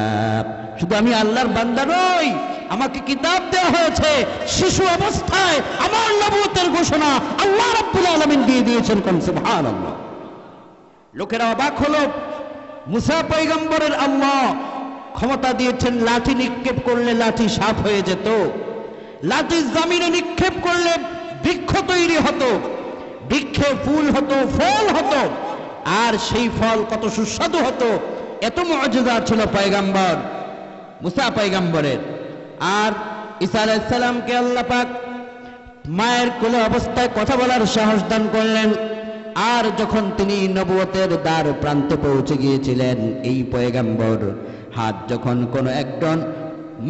Speaker 2: শুধু আমি আল্লাহর বান্দা নই, আমাকে কিতাব দেওয়া হয়েছে। শিশু অবস্থায় আমার নবুয়তের ঘোষণা আল্লাহ রাব্বুল আলামিন দিয়ে দিয়েছেন। কোন সুবহানাল্লাহ। লোকেরা অবাক হলো, মুসা পয়গম্বরের আল্লাহ ক্ষমতা দিয়েছেন, লাঠি নিক্ষেপ করলে লাঠি সাপ হয়ে যেত, লাঠি জমিনে নিক্ষেপ করলে বৃক্ষ তৈরি হতো, বৃক্ষে ফুল হতো, ফল হতো, আর সেই ফল কত সুস্বাদু হতো। এত মুআজিজা ছিল পয়গম্বর মুসা পয়গম্বরের। আর ঈসা আলাইহিস সালামকে আল্লাহ পাক মায়ের কোলে অবস্থায় কথা বলার সাহস দান করলেন। আর যখন তিনি নবুয়তের দ্বার প্রান্তে পৌঁছে গিয়েছিলেন, এই পয়গম্বর হাত যখন কোন একজন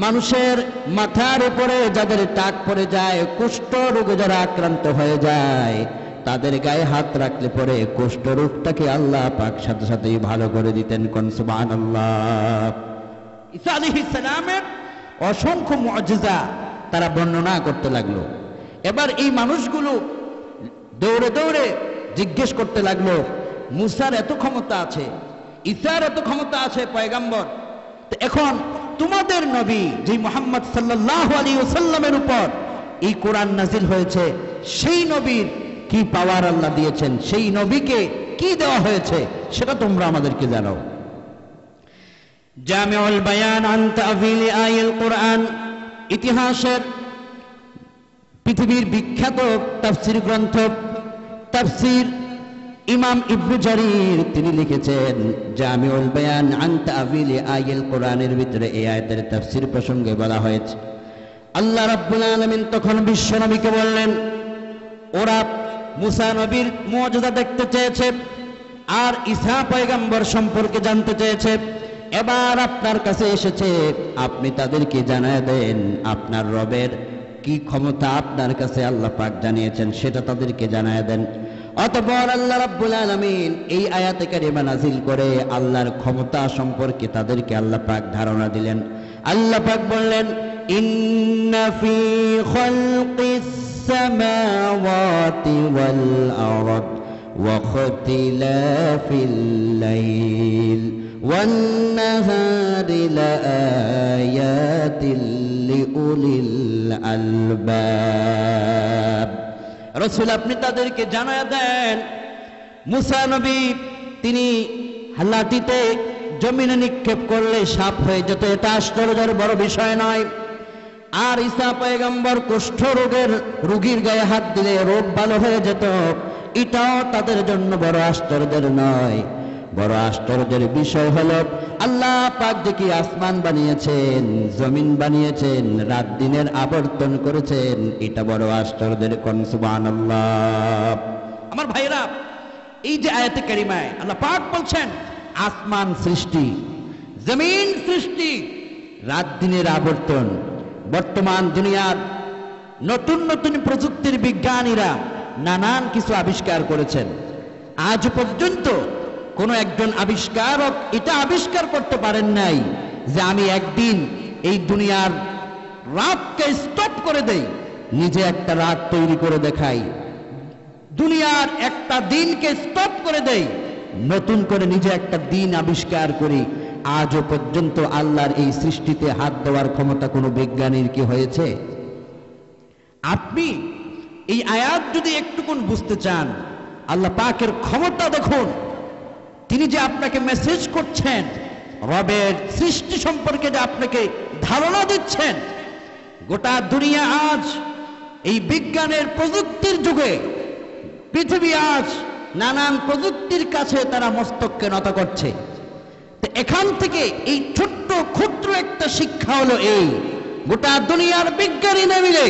Speaker 2: মানুষের মাথার উপরে যাদের টাক পড়ে যায়, কুষ্ঠ রোগে যারা আক্রান্ত হয়ে যায়, তাদের গায়ে হাত রাখলে পরে কুষ্ঠ রোগটাকে আল্লাহ পাক সাথে সাথেই ভালো করে দিতেন। কোন সুবহানাল্লাহ। ঈসা আলাইহিস সালামের অসংখ্য মুআজিজা তারা বর্ণনা করতে লাগলো। এবার এই মানুষগুলো দৌড়ে দৌড়ে জিজ্ঞেস করতে লাগলো, মুসার এত ক্ষমতা আছে, ঈসার এত ক্ষমতা আছে পয়গম্বর, তো এখন তোমাদের নবী যে মুহাম্মদ সাল্লাল্লাহু আলাইহি ওয়াসাল্লামের উপর এই কোরআন নাজিল হয়েছে, সেই নবীর কি পাওয়ার আল্লাহ দিয়েছেন, সেই নবীকে কি দেওয়া হয়েছে সেটা তোমরা আমাদেরকে জানাও। জামিউল বায়ান আন তা'ভিল আয়াল কোরআন, ইতিহাসের পৃথিবীর বিখ্যাত তাফসীর গ্রন্থ তাফসীর ইমাম ইবনে জারীর তিনি লিখেছেন, জামিউল বায়ান আন তা'ভিল আয়াল কোরআনের ভিতরে এই আয়াতের তাফসীর প্রসঙ্গে বলা হয়েছে, আল্লাহ রাব্বুল আলামিন তখন বিশ্ব নবীকে বললেন, ওরা মুসা নবীর মুআজিজা দেখতে চেয়েছে আর ঈসা পয়গম্বর সম্পর্কে জানতে চেয়েছে, এবার আপনার কাছে এসেছে, আপনি তাদেরকে জানায় দেন আপনার রবের কি ক্ষমতা আপনার কাছে আল্লাহ পাক জানিয়েছেন সেটা তাদেরকে জানায় দেন। অতঃপর আল্লাহ রাব্বুল আলামিন এই আয়াতে কারিমা নাযিল করে আল্লাহর ক্ষমতা সম্পর্কে তাদেরকে আল্লাহ পাক ধারণা দিলেন। আল্লাহ পাক বললেন, ইন্না ফি খালকিস সামাওয়াতি ওয়াল আরদ ওয়া ইখতিলাফিল লাইল ওয়ান নাহারি লাআয়াতিল লিউলিল আলবাব। রাসূল আপনি তাদেরকে জানায়া দেন, মুসা নবী তিনি লাঠিতে জমিনে নিক্ষেপ করলে সাপ হয়ে যেত, এটা আশ্চর্যের বড় বিষয় নয়। আর ঈসা পয়গম্বর কুষ্ঠ রোগের রোগীর গায়ে হাত দিলে রোগ ভালো হয়ে যেত, এটাও তাদের জন্য বড় আশ্চর্যের নয়। বড় আশ্চর্যের বিষয় হলো আল্লাহ পাক যে কি আসমান বানিয়েছেন, জমিন বানিয়েছেন, রাত দিনের আবর্তন করেছেন, এটা বড় আশ্চর্যের। কোন সুবহানাল্লাহ। আমার ভাইরা, এই যে আয়াতে কারিমায় আল্লাহ পাক বলছেন আসমান সৃষ্টি, জমিন সৃষ্টি, রাত দিনের আবর্তন। বর্তমান দুনিয়ার নতুন নতুন প্রযুক্তির বিজ্ঞানীরা নানান কিছু আবিষ্কার করেছেন। আজ পর্যন্ত কোন একজন আবিষ্কারক এটা আবিষ্কার করতে পারেন নাই যে আমি একদিন এই দুনিয়ার রাতকে স্টপ করে দেই, নিজে একটা রাত তৈরি করে দেখাই, দুনিয়ার একটা দিনকে স্টপ করে দেই, নতুন করে নিজে একটা দিন আবিষ্কার করি। আজও পর্যন্ত আল্লাহর এই সৃষ্টিতে হাত দেওয়ার ক্ষমতা কোনো বিজ্ঞানীর কি হয়েছে? আপনি এই আয়াত যদি একটুকুন বুঝতে চান, আল্লাহ পাকের ক্ষমতা দেখুন, তিনি যে আপনাকে মেসেজ করছেন, রবের সৃষ্টি সম্পর্কে যে আপনাকে ধারণা দিচ্ছেন। গোটা দুনিয়া আজ এই বিজ্ঞানের প্রযুক্তির যুগে, পৃথিবী আজ নানান প্রযুক্তির কাছে তারা মস্তককে নত করছে। তো এখান থেকে এই ছোট্ট ক্ষুদ্র একটা শিক্ষা হলো এই, গোটা দুনিয়ার বিজ্ঞানীরা মিলে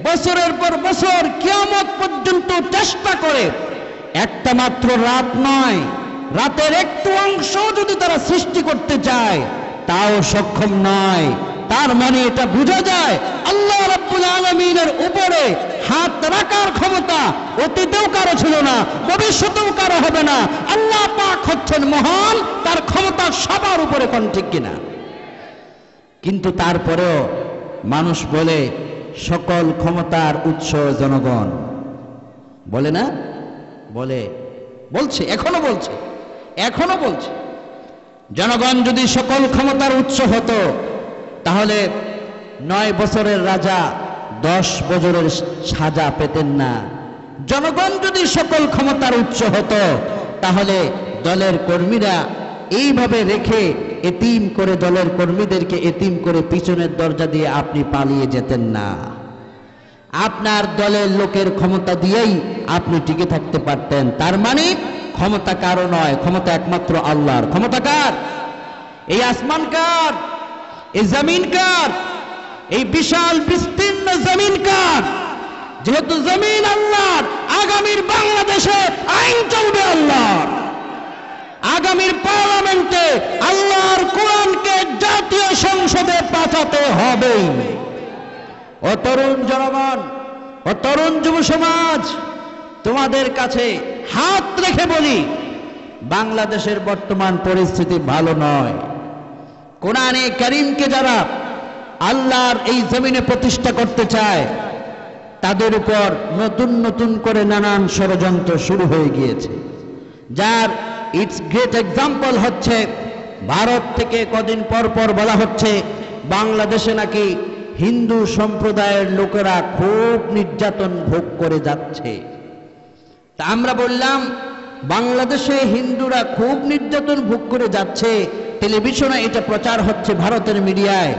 Speaker 2: বছরের পর বছর কিয়ামত পর্যন্ত চেষ্টা করে একটা মাত্র রাত নয়, রাতের একটু অংশ যদি তারা সৃষ্টি করতে চায় তাও সক্ষম নয়। তার মানে এটা বোঝা যায় আল্লাহ রাব্বুল আলামিনের উপরে হাত রাখার ক্ষমতা অতীতেও কারো ছিল না, ভবিষ্যতেও কারো হবে না। আল্লাহ পাক হচ্ছেন মহান, তার ক্ষমতা সবার উপরে, কোন ঠিক কিনা? কিন্তু তারপরেও মানুষ বলে সকল ক্ষমতার উৎস জনগণ, বলে না? বলছে, এখনো বলছে জনগণ যদি সকল ক্ষমতার উৎস হতো তাহলে 9 বছরের রাজা 10 বছরের সাজা পেতেন না। জনগণ যদি সকল ক্ষমতার উৎস হতো তাহলে দলের কর্মীরা এইভাবে রেখে এতিম করে, দলের কর্মীদেরকে এতিম করে পিছনের দরজা দিয়ে আপনি পালিয়ে যেতেন না। আপনার দলের লোকের ক্ষমতা দিয়েই আপনি টিকে থাকতে পারতেন। তার মানে ক্ষমতা কারো নয়, ক্ষমতা একমাত্র আল্লাহর। ক্ষমতা কার? এই আসমান কার? এই জমিন কার? এই বিশাল বিস্তীর্ণ জমিন কার? যেহেতু জমিন আল্লাহর, আগামীর বাংলাদেশে আইন চলবে আল্লাহর। আগামীর পার্লামেন্টে আল্লাহর কোরআনকে জাতীয় সংসদে পাঠাতে হবে। ও তরুণ জনগণ, ও তরুণ যুব সমাজ, তোমাদের কাছে হাত রেখে বলি, বাংলাদেশের বর্তমান পরিস্থিতি ভালো নয়। কোরআনে কারীমকে যারা আল্লাহর এই জমিনে প্রতিষ্ঠা করতে চায় তাদের উপর নতুন নতুন করে নানান ষড়যন্ত্র শুরু হয়ে গিয়েছে, যার ইটস গ্রেট এক্সাম্পল হচ্ছে ভারত থেকে কদিন পর পর বলা হচ্ছে বাংলাদেশে নাকি হিন্দু সম্প্রদায়ের লোকেরা খুব নির্যাতন ভোগ করে যাচ্ছে। তা আমরা বললাম বাংলাদেশে হিন্দুরা খুব নির্যাতন ভোগ করে যাচ্ছে, টেলিভিশনে এটা প্রচার হচ্ছে, ভারতের মিডিয়ায়।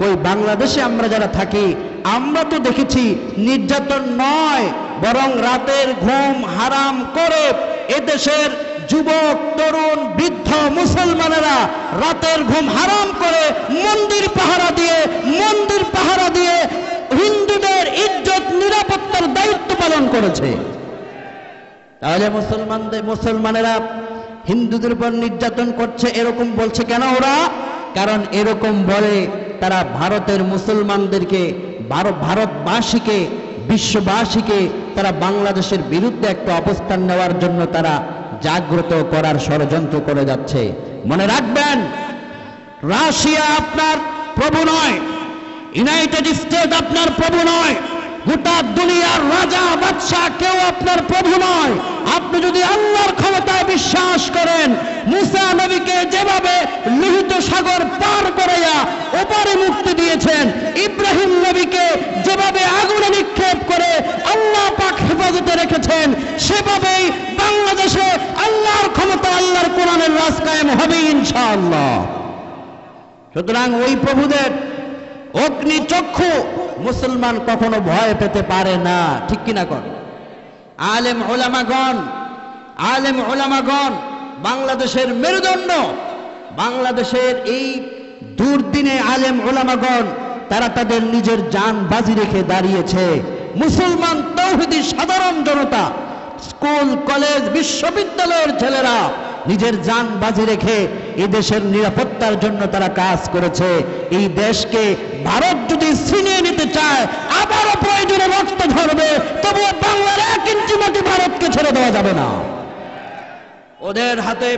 Speaker 2: কই বাংলাদেশে আমরা যারা থাকি আমরা তো দেখেছি নির্যাতন নয়, বরং রাতের ঘুম হারাম করে এদেশের যুবক, তরুণ, বৃদ্ধ মুসলমানেরা রাতের ঘুম হারাম করে মন্দির পাহারা দিয়ে হিন্দুদের ইজ্জত নিরাপত্তার দায়িত্ব পালন করেছে। তাহলে মুসলমানেরা হিন্দুদের উপর নির্যাতন করছে এরকম বলছে কেন ওরা? কারণ এরকম বলে তারা ভারতের মুসলমানদেরকে, ভারতবাসীকে, বিশ্ববাসীকে তারা বাংলাদেশের বিরুদ্ধে একটা অবস্থান নেওয়ার জন্য তারা জাগ্রত করার ষড়যন্ত্র করে যাচ্ছে। মনে রাখবেন, রাশিয়া আপনার প্রভু নয়, ইউনাইটেড স্টেট আপনার প্রভু নয়, গোটা দুনিয়ার রাজা বাদশাহ কেউ আপনার প্রভু নয়। আপনি যদি আল্লাহর ক্ষমতায় বিশ্বাস করেন, মুসা নবীকে যেভাবে লোহিত সাগর পার করাইয়া ওপারে মুক্তি দিয়েছেন, ইব্রাহিম নবীকে যেভাবে আগুনে নিক্ষেপ করে আল্লাহ পাক হেফাজতে রেখেছেন, সেভাবেই বাংলাদেশে আল্লাহর ক্ষমতা, আল্লাহর কোরআনের রাজ কায়েম হবে ইনশাআল্লাহ। সুতরাং ওই প্রভুদের অগ্নি চক্ষু মুসলমান কখনো ভয় পেতে পারে না, ঠিক কিনা কর? আলেম ওলামাগণ বাংলাদেশের মেরুদণ্ড, বাংলাদেশের এই দুর্দিনে আলেম ওলামাগণ তারা তাদের নিজের জান বাজি রেখে দাঁড়িয়েছে। মুসলমান তৌহিদি সাধারণ জনতা, স্কুল, কলেজ, বিশ্ববিদ্যালয়ের ছেলেরা নিজের জান বাজি রেখে এই দেশের নিরাপত্তার জন্য তারা কাজ করেছে। এই দেশকে ভারত যদি ছিনিয়ে নিতে চায়, আবারও প্রয়োজনে রক্ত ঝরবে, তবুও বাংলার 1 ইঞ্চি মাটি ভারতকে ছেড়ে দেওয়া যাবে না। ওদের হাতে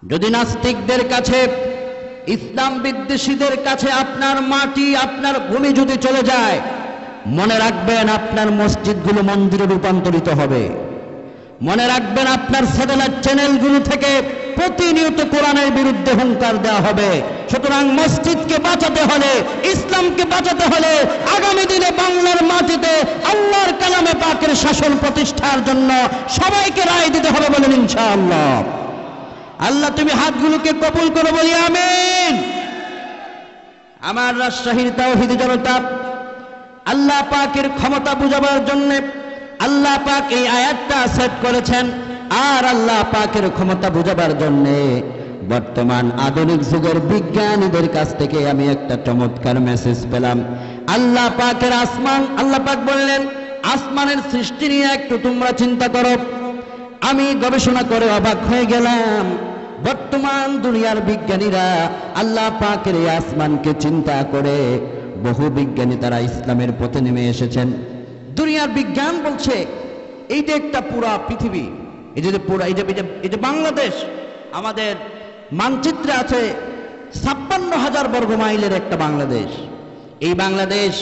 Speaker 2: যদি নাস্তিকদের কাছে, ইসলাম বিদ্বেষীদের কাছে আপনার মাটি, আপনার ভূমি যদি চলে যায়, মনে রাখবেন আপনার মসজিদগুলো মন্দিরে রূপান্তরিত হবে। মনে রাখবেন, আপনার স্যাটেলাইট চ্যানেলগুলো থেকে প্রতিনিয়ত কোরআনের বিরুদ্ধে হুঙ্কার দেওয়া হবে। সুতরাং মসজিদকে বাঁচাতে হলে, ইসলামকে বাঁচাতে হলে আগামী দিনে বাংলার মাটিতে আল্লাহর কালামে পাকের শাসন প্রতিষ্ঠার জন্য সবাইকে রায় দিতে হবে, বলেন ইনশাআল্লাহ। আল্লাহ তুমি হাতগুলোকে কবুল করো, বলি আমিন। আমার রাজশাহীর তাওহীদি জনতা, আল্লাহ পাকের ক্ষমতা বুঝাবার জন্য আল্লাহ পাক এই আয়াতটা সেট করেছেন। আর আল্লাহ পাকের ক্ষমতা বুঝাবার জন্য বর্তমান আধুনিক যুগের বিজ্ঞানীদের কাছ থেকে আমি একটা চমৎকার মেসেজ পেলাম। আল্লাহ পাকের আসমান, আল্লাহ পাক বললেন আসমানের সৃষ্টি নিয়ে একটু তোমরা চিন্তা করো। আমি গবেষণা করে অবাক হয়ে গেলাম। বর্তমান দুনিয়ার বিজ্ঞানীরা আল্লাহ পাকের এই আসমানকে চিন্তা করে, বহু বিজ্ঞানী তারা ইসলামের পথে নেমে এসেছেন। দুনিয়ার বিজ্ঞান বলছে এই যে একটা পুরা পৃথিবী, এই যে বাংলাদেশ, আমাদের মানচিত্রে আছে 56,000 বর্গ মাইলের একটা বাংলাদেশ। এই বাংলাদেশ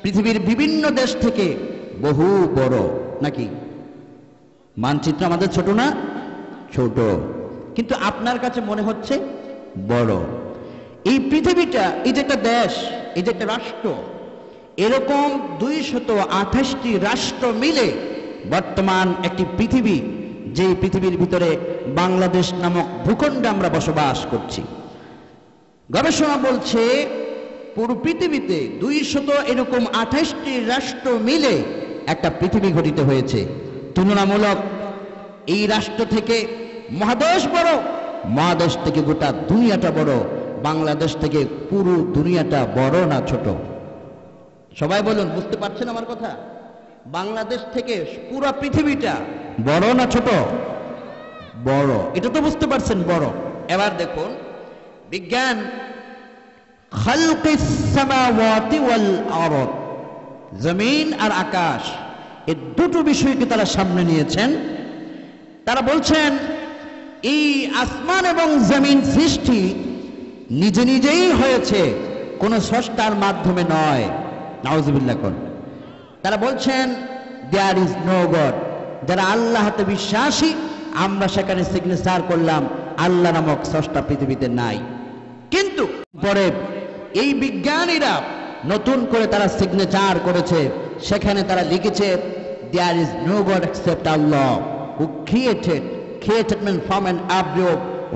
Speaker 2: পৃথিবীর বিভিন্ন দেশ থেকে বহু বড়, নাকি? মানচিত্র আমাদের ছোট না? ছোট, কিন্তু আপনার কাছে মনে হচ্ছে বড়। এই পৃথিবীটা, এই যে একটা দেশ, এই যে একটা রাষ্ট্র, এরকম 228টি রাষ্ট্র মিলে বর্তমান একটি পৃথিবী, যে পৃথিবীর ভিতরে বাংলাদেশ নামক ভূখণ্ডে আমরা বসবাস করছি। গবেষণা বলছে পুরো পৃথিবীতে 228টি রাষ্ট্র মিলে একটা পৃথিবী গঠিত হয়েছে। তুলনামূলক এই রাষ্ট্র থেকে মহাদেশ বড়, মহাদেশ থেকে গোটা দুনিয়াটা বড়। বাংলাদেশ থেকে পুরো দুনিয়াটা বড় না ছোট? সবাই বলুন, বুঝতে পারছেন আমার কথা? বাংলাদেশ থেকে পুরো পৃথিবীটা বড় না ছোট? বড়, এটা তো বুঝতে পারছেন, বড়। এবার দেখুন বিজ্ঞান, খালকিস সামাওয়াতি ওয়াল আরদ, জমিন আর আকাশ, এই দুটো বিষয়কে তারা সামনে নিয়েছেন। তারা বলছেন এই আসমান এবং জমিন সৃষ্টি নিজে নিজেই হয়েছে, কোন স্রষ্টার মাধ্যমে নয়। নাউজুবিল্লাহ কোন। তারা বলছেন দেয়ার ইজ নো গড। যারা আল্লাহতে বিশ্বাসী, আমরা সেখানে সিগনেচার করলাম আল্লাহ নামক স্রষ্টা পৃথিবীতে নাই। কিন্তু পরে এই বিজ্ঞানীরা নতুন করে তারা সিগনেচার করেছে, সেখানে তারা লিখেছে there is no god except Allah who created men from an embryo,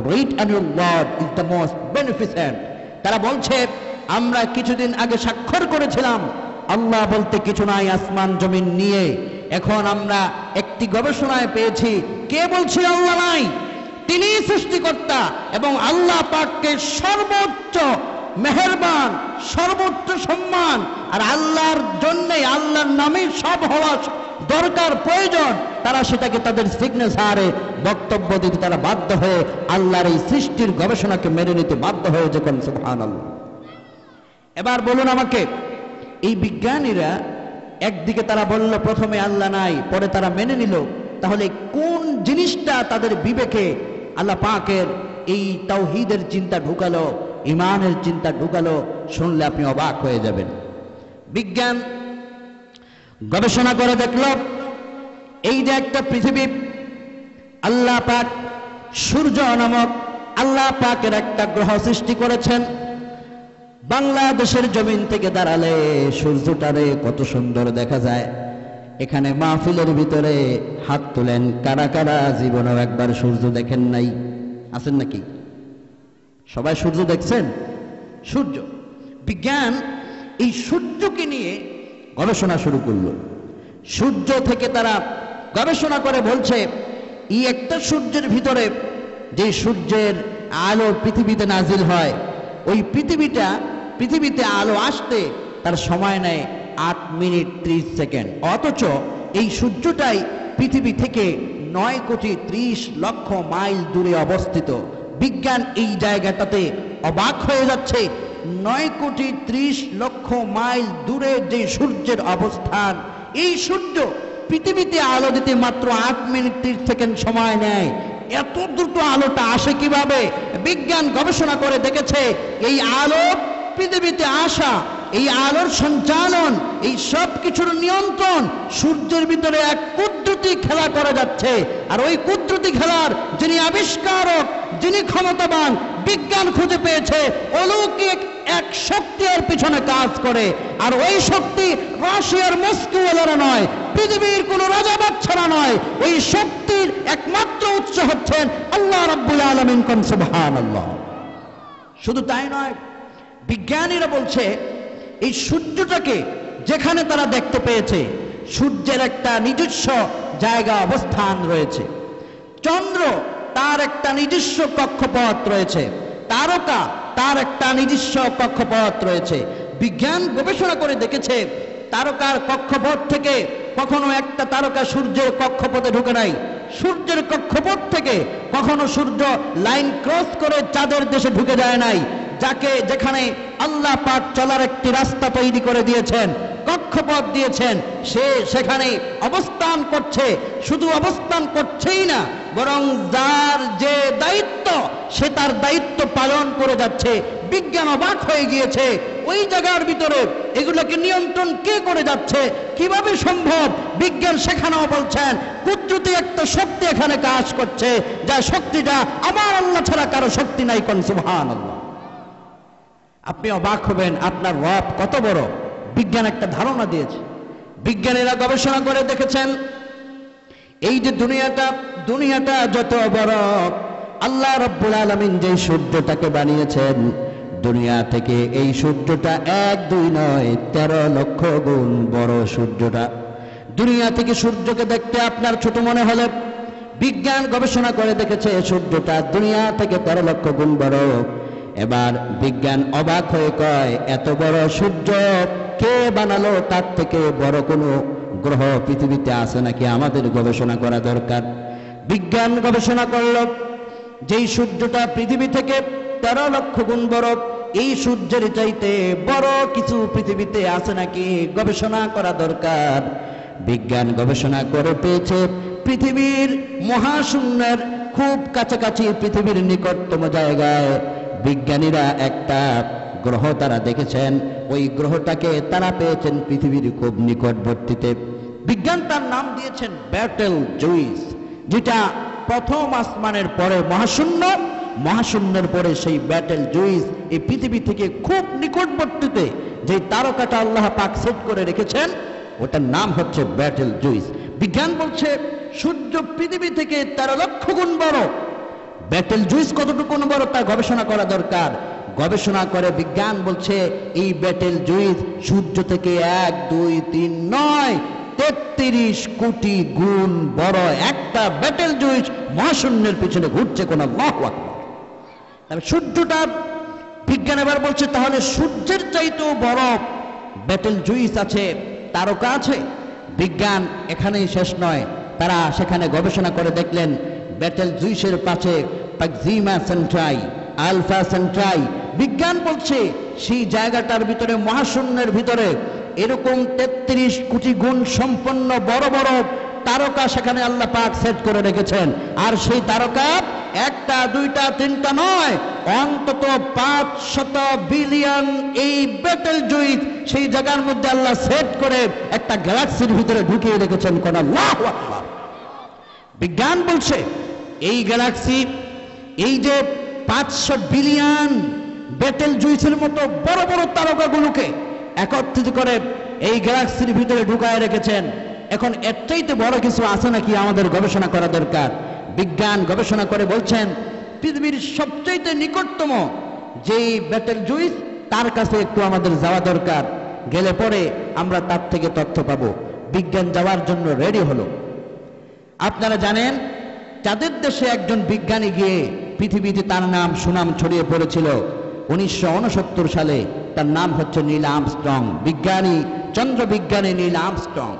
Speaker 2: great and your Lord is the most beneficent. তারা বলছে আমরা কিছুদিন আগে স্বাক্ষর করেছিলাম আল্লাহ বলতে কিছু নাই আসমান জমিন নিয়ে। এখন আমরা একটি গবেষণায় পেয়েছি, কে বলছে আল্লাহ নাই? তিনি সৃষ্টিকর্তা এবং আল্লাহ পাককে সর্বোচ্চ মেহেরবান, সর্বোচ্চ সম্মান, আর আল্লাহর জন্যে, আল্লাহর নামে সব হওয়া দরকার, প্রয়োজন। তারা সেটাকে তাদের সিগনেচারে বক্তব্য দিতে তারা বাধ্য হয়ে আল্লাহর এই সৃষ্টির গবেষণাকে মেনে নিতে বাধ্য হয়ে যখন সুবহানাল্লাহ। এবার বলুন আমাকে, এই বিজ্ঞানীরা একদিকে তারা বলল প্রথমে আল্লাহ নাই, পরে তারা মেনে নিল, তাহলে কোন জিনিসটা তাদের বিবেকে আল্লাহ পাকের এই তাওহীদের চিন্তা ঢুকালো, ইমানের চিন্তা ঢুকালো? শুনলে আপনি অবাক হয়ে যাবেন। বিজ্ঞান গবেষণা করে দেখল এই যে একটা পৃথিবী, আল্লাহ পাক সূর্য নামক আল্লাহ পাকের একটা গ্রহ সৃষ্টি করেছেন। বাংলাদেশের জমিন থেকে দাঁড়ালে সূর্যটারে কত সুন্দর দেখা যায়। এখানে মাহফিলের ভিতরে হাত তোলেন কারা কারা জীবনেও একবার সূর্য দেখেন নাই? আছেন নাকি? সবাই সূর্য দেখছেন? সূর্য, বিজ্ঞান এই সূর্যকে নিয়ে গবেষণা শুরু করলো। সূর্য থেকে তারা গবেষণা করে বলছে এই একটা সূর্যের ভিতরে যে সূর্যের আলো পৃথিবীতে নাজিল হয়, ওই পৃথিবীতে আলো আসতে তার সময় নেয় 8 মিনিট 30 সেকেন্ড। অথচ এই সূর্যটাই পৃথিবী থেকে 9,30,00,000 মাইল দূরে অবস্থিত। বিজ্ঞান এই জায়গাটাতে অবাক হয়ে যাচ্ছে। 9,30,00,000 মাইল দূরে যে সূর্যের অবস্থান, এই সূর্য পৃথিবীতে আলো দিতে মাত্র 8 মিনিট 30 সেকেন্ড সময় নেয়। এত দ্রুত আলোটা আসে কিভাবে? বিজ্ঞান গবেষণা করে দেখেছে এই আলো পৃথিবীতে আসা এই আলোর সঞ্চালন, এই সব কিছুর নিয়ন্ত্রণ সূর্যের ভিতরে এক কুদরতি খেলা করে যাচ্ছে। আর ওই কুদরতি খেলার যিনি আবিষ্কারক, যিনি ক্ষমতাবান, বিজ্ঞান খুঁজে পেয়েছে অলৌকিক এক শক্তি এর পিছনে কাজ করে। আর ওই শক্তি রাশিয়ার মস্কোওয়ালারা নয়, পৃথিবীর কোন রাজা বাচ্চারা নয়, ওই শক্তির একমাত্র উৎস হচ্ছেন আল্লাহ রাব্বুল আলামিন। কোন সুবহানাল্লাহ। শুধু তাই নয়, বিজ্ঞানীরা বলছে এই সূর্যটাকে যেখানে তারা দেখতে পেয়েছে, সূর্যের একটা নিজস্ব জায়গা অবস্থান রয়েছে, চন্দ্র তার একটা নিজস্ব কক্ষপথ রয়েছে, তারকা তার একটা নিজস্ব কক্ষপথ রয়েছে। বিজ্ঞান গবেষণা করে দেখেছে তারকার কক্ষপথ থেকে কখনো একটা তারকা সূর্যের কক্ষপথে ঢুকে নাই, সূর্যের কক্ষপথ থেকে কখনো সূর্য লাইন ক্রস করে চাঁদের দেশে ঢুকে যায় নাই। যাকে যেখানে আল্লাহ পাক চলার একটি রাস্তা তৈরি করে দিয়েছেন, কক্ষপথ দিয়েছেন, সে সেখানে অবস্থান করছে। শুধু অবস্থান করছেই না, বরং যার যে দায়িত্ব সে তার দায়িত্ব পালন করে যাচ্ছে। বিজ্ঞান অবাক হয়ে গিয়েছে, ওই জায়গার ভিতরে এগুলোকে নিয়ন্ত্রণ কে করে যাচ্ছে, কিভাবে সম্ভব? বিজ্ঞান সেখানেও বলছেন কুদরতি একটা শক্তি এখানে কাজ করছে, যা শক্তিটা আমার আল্লাহ ছাড়া কারো শক্তি নাই। কোন সুবহানাল্লাহ। আপনি অবাক হবেন আপনার রব কত বড়। বিজ্ঞান একটা ধারণা দিয়েছে। বিজ্ঞানীরা গবেষণা করে দেখেছেন এই যে দুনিয়াটা যত বড়, আল্লাহ রাব্বুল আলামিন যে সূর্যটাকে বানিয়েছেন, দুনিয়া থেকে এই সূর্যটা 1 2 নয় 13 লক্ষ গুণ বড়। সূর্যটা দুনিয়া থেকে সূর্যকে দেখতে আপনার ছোট মনে হলে, বিজ্ঞান গবেষণা করে দেখেছে সূর্যটা দুনিয়া থেকে 13 লক্ষ গুণ বড়। এবার বিজ্ঞান অবাক হয়ে কয়, এত বড় সূর্য কে বানালো? তার থেকে বড় কোনো গ্রহ পৃথিবীতে আছে নাকি? আমাদের গবেষণা করা দরকার। বিজ্ঞান গবেষণা করল যেই সূর্যটা পৃথিবী থেকে 13 লক্ষ গুণ বড়, এই সূর্যের চাইতে বড় কিছু পৃথিবীতে আছে নাকি গবেষণা করা দরকার। বিজ্ঞান গবেষণা করে পেয়েছে পৃথিবীর মহাশূন্যের খুব কাছাকাছি, পৃথিবীর নিকটতম জায়গায় বিজ্ঞানীরা একটা গ্রহ তারা দেখেছেন। ওই গ্রহটাকে তারা পেয়েছেন পৃথিবীর খুব নিকটবর্তীতে। বিজ্ঞান তার নাম দিয়েছেন ব্যাটেল জুইস, যেটা প্রথম আসমানের পরে মহাশূন্য, মহাশূন্যের পরে সেই ব্যাটেল জুইস এই পৃথিবী থেকে খুব নিকটবর্তীতে যে তারকাটা আল্লাহ পাক সেট করে রেখেছেন, ওটার নাম হচ্ছে ব্যাটেল জুইস। বিজ্ঞান বলছে সূর্য পৃথিবী থেকে 13 লক্ষ গুণ বড়। ব্যাটেল জুইস কতটুকু বড় তা গবেষণা করা দরকার। গবেষণা করে বিজ্ঞান বলছে এই ব্যাটেল জুইস সূর্য থেকে 1 2 3 নয় 33 কোটি গুণ বড়। একটা ব্যাটেল জুইস মহাশূন্যের পিছনে ঘুরছে। কোন আল্লাহু আকবার। তবে সূর্যটা বিজ্ঞান এবার বলছে তাহলে সূর্যের চাইতেও বড় ব্যাটেল জুইস আছে, তারকা আছে। বিজ্ঞান এখানেই শেষ নয়, তারা সেখানে গবেষণা করে দেখলেন ব্যাটেল জুইসের পাশে প্রক্সিমা সেন্ট্রাই, আলফা সেন্ট্রাই। বিজ্ঞান বলছে সেই জায়গাটার ভিতরে মহাশূন্যের ভিতরে এরকম 33 কোটি গুণ সম্পন্ন বড় বড় তারকা সেখানে আল্লাহ পাক সেট করে রেখেছেন। আর সেই তারকা একটা দুইটা তিনটা নয়, অন্তত 500 বিলিয়ন এই ব্যাটেল জুইস সেই জায়গার মধ্যে আল্লাহ সেট করে একটা গ্যালাক্সির ভিতরে ঢুকিয়ে রেখেছেন। কোন আল্লাহু আকবার। বিজ্ঞান বলছে এই গ্যালাক্সি, এই যে 500 বিলিয়ন ব্যাটেল জুইসের মতো বড় বড় তারকাগুলোকে একত্রিত করে এই গ্যালাক্সির ভিতরে ঢুকায় রেখেছেন। এখন এর চাইতে বড় কিছু আছে নাকি আমাদের গবেষণা করা দরকার। বিজ্ঞান গবেষণা করে বলছেন পৃথিবীর সবচাইতে নিকটতম যেই ব্যাটেল জুইস তার কাছে একটু আমাদের যাওয়া দরকার, গেলে পরে আমরা তার থেকে তথ্য পাবো। বিজ্ঞান যাওয়ার জন্য রেডি হলো। আপনারা জানেন চাঁদের দেশে একজন বিজ্ঞানী গিয়ে পৃথিবীতে তার নাম সুনাম ছড়িয়ে পড়েছিল 1969 সালে। তার নাম হচ্ছে নীল আর্মস্ট্রং, বিজ্ঞানী, চন্দ্র বিজ্ঞানী নীল আর্মস্ট্রং।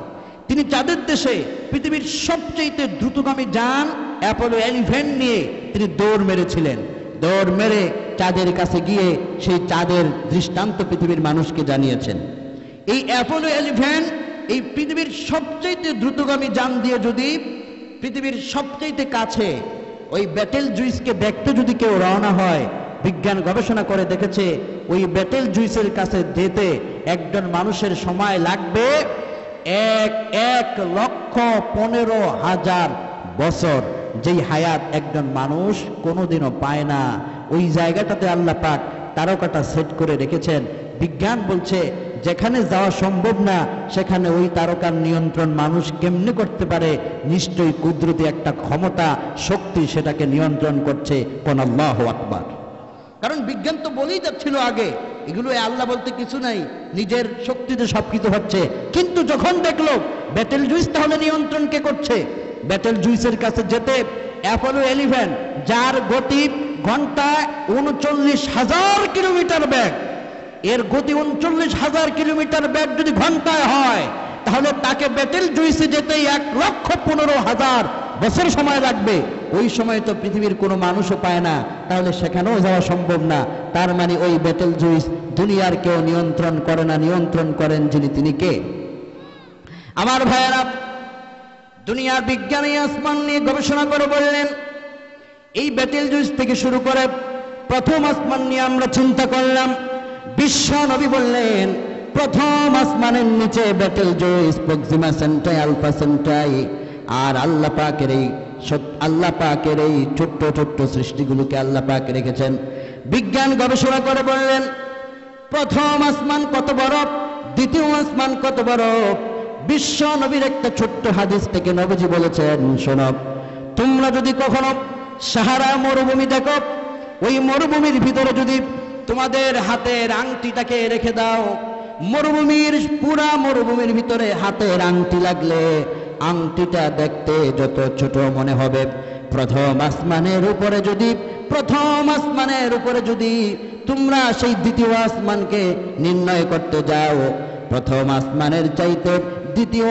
Speaker 2: তিনি চাঁদের দেশে পৃথিবীর সবচেয়ে দ্রুতগামী যান অ্যাপোলো 11 নিয়ে তিনি দৌড় মেরেছিলেন। দৌড় মেরে চাঁদের কাছে গিয়ে সেই চাঁদের দৃষ্টান্ত পৃথিবীর মানুষকে জানিয়েছেন। এই অ্যাপোলো 11 এই পৃথিবীর সবচেয়ে দ্রুতগামী যান দিয়ে যদি পৃথিবীর সবচেয়ে কাছে ওই ব্যাটেল জুইসকে দেখতে যদি কেউ রওনা হয়, বিজ্ঞান গবেষণা করে দেখেছে ওই ব্যাটেল জুইসের কাছে যেতে একজন মানুষের সময় লাগবে 1,15,000 বছর, যেই হায়াত একজন মানুষ কোনোদিনও পায় না। ওই জায়গাটাতে আল্লাহ পাক তারকাটা সেট করে রেখেছেন। বিজ্ঞান বলছে যেখানে যাওয়া সম্ভব না সেখানে ওই তারকার নিয়ন্ত্রণ মানুষ কেমনে করতে পারে? নিশ্চয়ই কুদরতি একটা ক্ষমতা, শক্তি সেটাকে নিয়ন্ত্রণ করছে। কোন আল্লাহু আকবার। কারণ বিজ্ঞান তো বলেই যাচ্ছিল আগে এগুলো আল্লাহ বলতে কিছু নাই, নিজের শক্তিতে সবকিছু হচ্ছে। কিন্তু যখন দেখলো ব্যাটেল জুইস তাহলে নিয়ন্ত্রণ কে করছে? ব্যাটেল জুইসের কাছে যেতে অ্যাপোলো 11 যার গতি ঘন্টায় 39,000 কিলোমিটার বেগ, এর গতি 39,000 কিলোমিটার বেগ যদি ঘন্টায় হয় তাহলে তাকে ব্যাটেল জুইসে যেতে 1,15,000 বছর সময় লাগবে। ওই সময় তো পৃথিবীর কোনো মানুষও পায় না, তাহলে সেখানেও যাওয়া সম্ভব না। তার মানে ওই ব্যাটেল জুইস দুনিয়ার কেউ নিয়ন্ত্রণ করে না, নিয়ন্ত্রণ করেন যিনি, তিনি কে? আমার ভাইয়েরা, দুনিয়ার বিজ্ঞানী আসমান নিয়ে গবেষণা করে বললেন এই ব্যাটেল জুইস থেকে শুরু করে প্রথম আসমান নিয়ে আমরা চিন্তা করলাম। বিশ্ব নবী বললেন প্রথম আসমানের নিচে ব্যাটেল জুইস, প্রক্সিমা সেন্টাই, আলফা সেন্টাই, আর আল্লাহ পাকের এই ছোট্ট ছোট্ট সৃষ্টিগুলোকে আল্লাহ পাক রেখেছেন। বিজ্ঞান গবেষণা করে বললেন প্রথম আসমান কত বড়, দ্বিতীয় আসমান কত বড়। বিশ্ব নবীর একটা ছোট্ট হাদিস থেকে নবীজি বলেছেন, শোনো, তোমরা যদি কখনো সাহারা মরুভূমি দেখো, ওই মরুভূমির ভিতরে যদি তোমাদের হাতের আংটিটাকে রেখে দাও, পুরা মরুভূমির ভিতরে হাতের আংটি লাগলে আংটিটা দেখতে যত ছোট মনে হবে, প্রথম আসমানের উপরে যদি তোমরা সেই দ্বিতীয় আসমানকে নির্ণয় করতে যাও, প্রথম আসমানের চাইতে দ্বিতীয়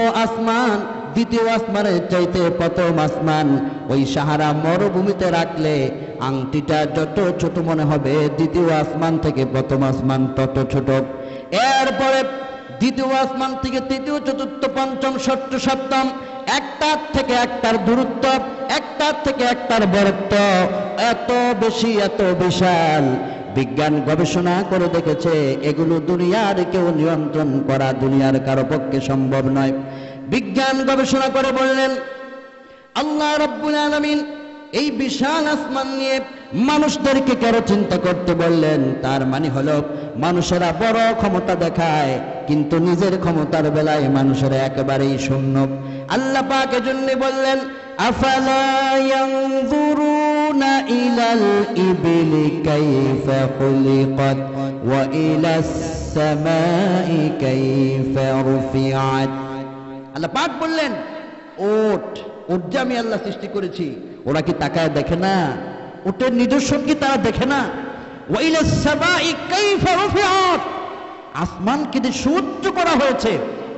Speaker 2: আসমানের চাইতে প্রথম আসমান, ওই সাহারা মরুভূমিতে রাখলে আংটিটা যত ছোট মনে হবে, দ্বিতীয় আসমান থেকে প্রথম আসমান তত ছোট। এরপরে দ্বিতীয় আসমান থেকে তৃতীয়, চতুর্থ, পঞ্চম, ষষ্ঠ, সপ্তম, একটার থেকে একটার দূরত্ব, একটার থেকে একটার বরত্ব এত বেশি, এত বিশাল। বিজ্ঞান গবেষণা করে দেখেছে এগুলো দুনিয়ার কেউ নিয়ন্ত্রণ করা দুনিয়ার কারো পক্ষে সম্ভব নয়। বিজ্ঞান গবেষণা করে বললেন আল্লাহ রাব্বুল আলামিন এই বিশাল আসমান নিয়ে মানুষদেরকে কেন চিন্তা করতে বললেন? তার মানে হলো মানুষেরা বড় ক্ষমতা দেখায় কিন্তু নিজের ক্ষমতার বেলায় মানুষেরা একেবারেই শূন্য। আল্লাহ পাক এজন্য বললেন আফালা ইয়ানজুরুনা ইলাল ইবিলি কাইফা খুলিকাত ওয়া ইলাস সামাই কাইফা রুফিআত। আল্লাহ পাক বললেন ওট যে আমি আল্লাহ সৃষ্টি করেছি, ওরা কি তাকায় দেখে না? ওটের নিদর্শন কি তারা দেখে না? ওয়া ইলাস সামাই কাইফা রুফিআত, আসমানকে যে সুউচ্চ করা হয়েছে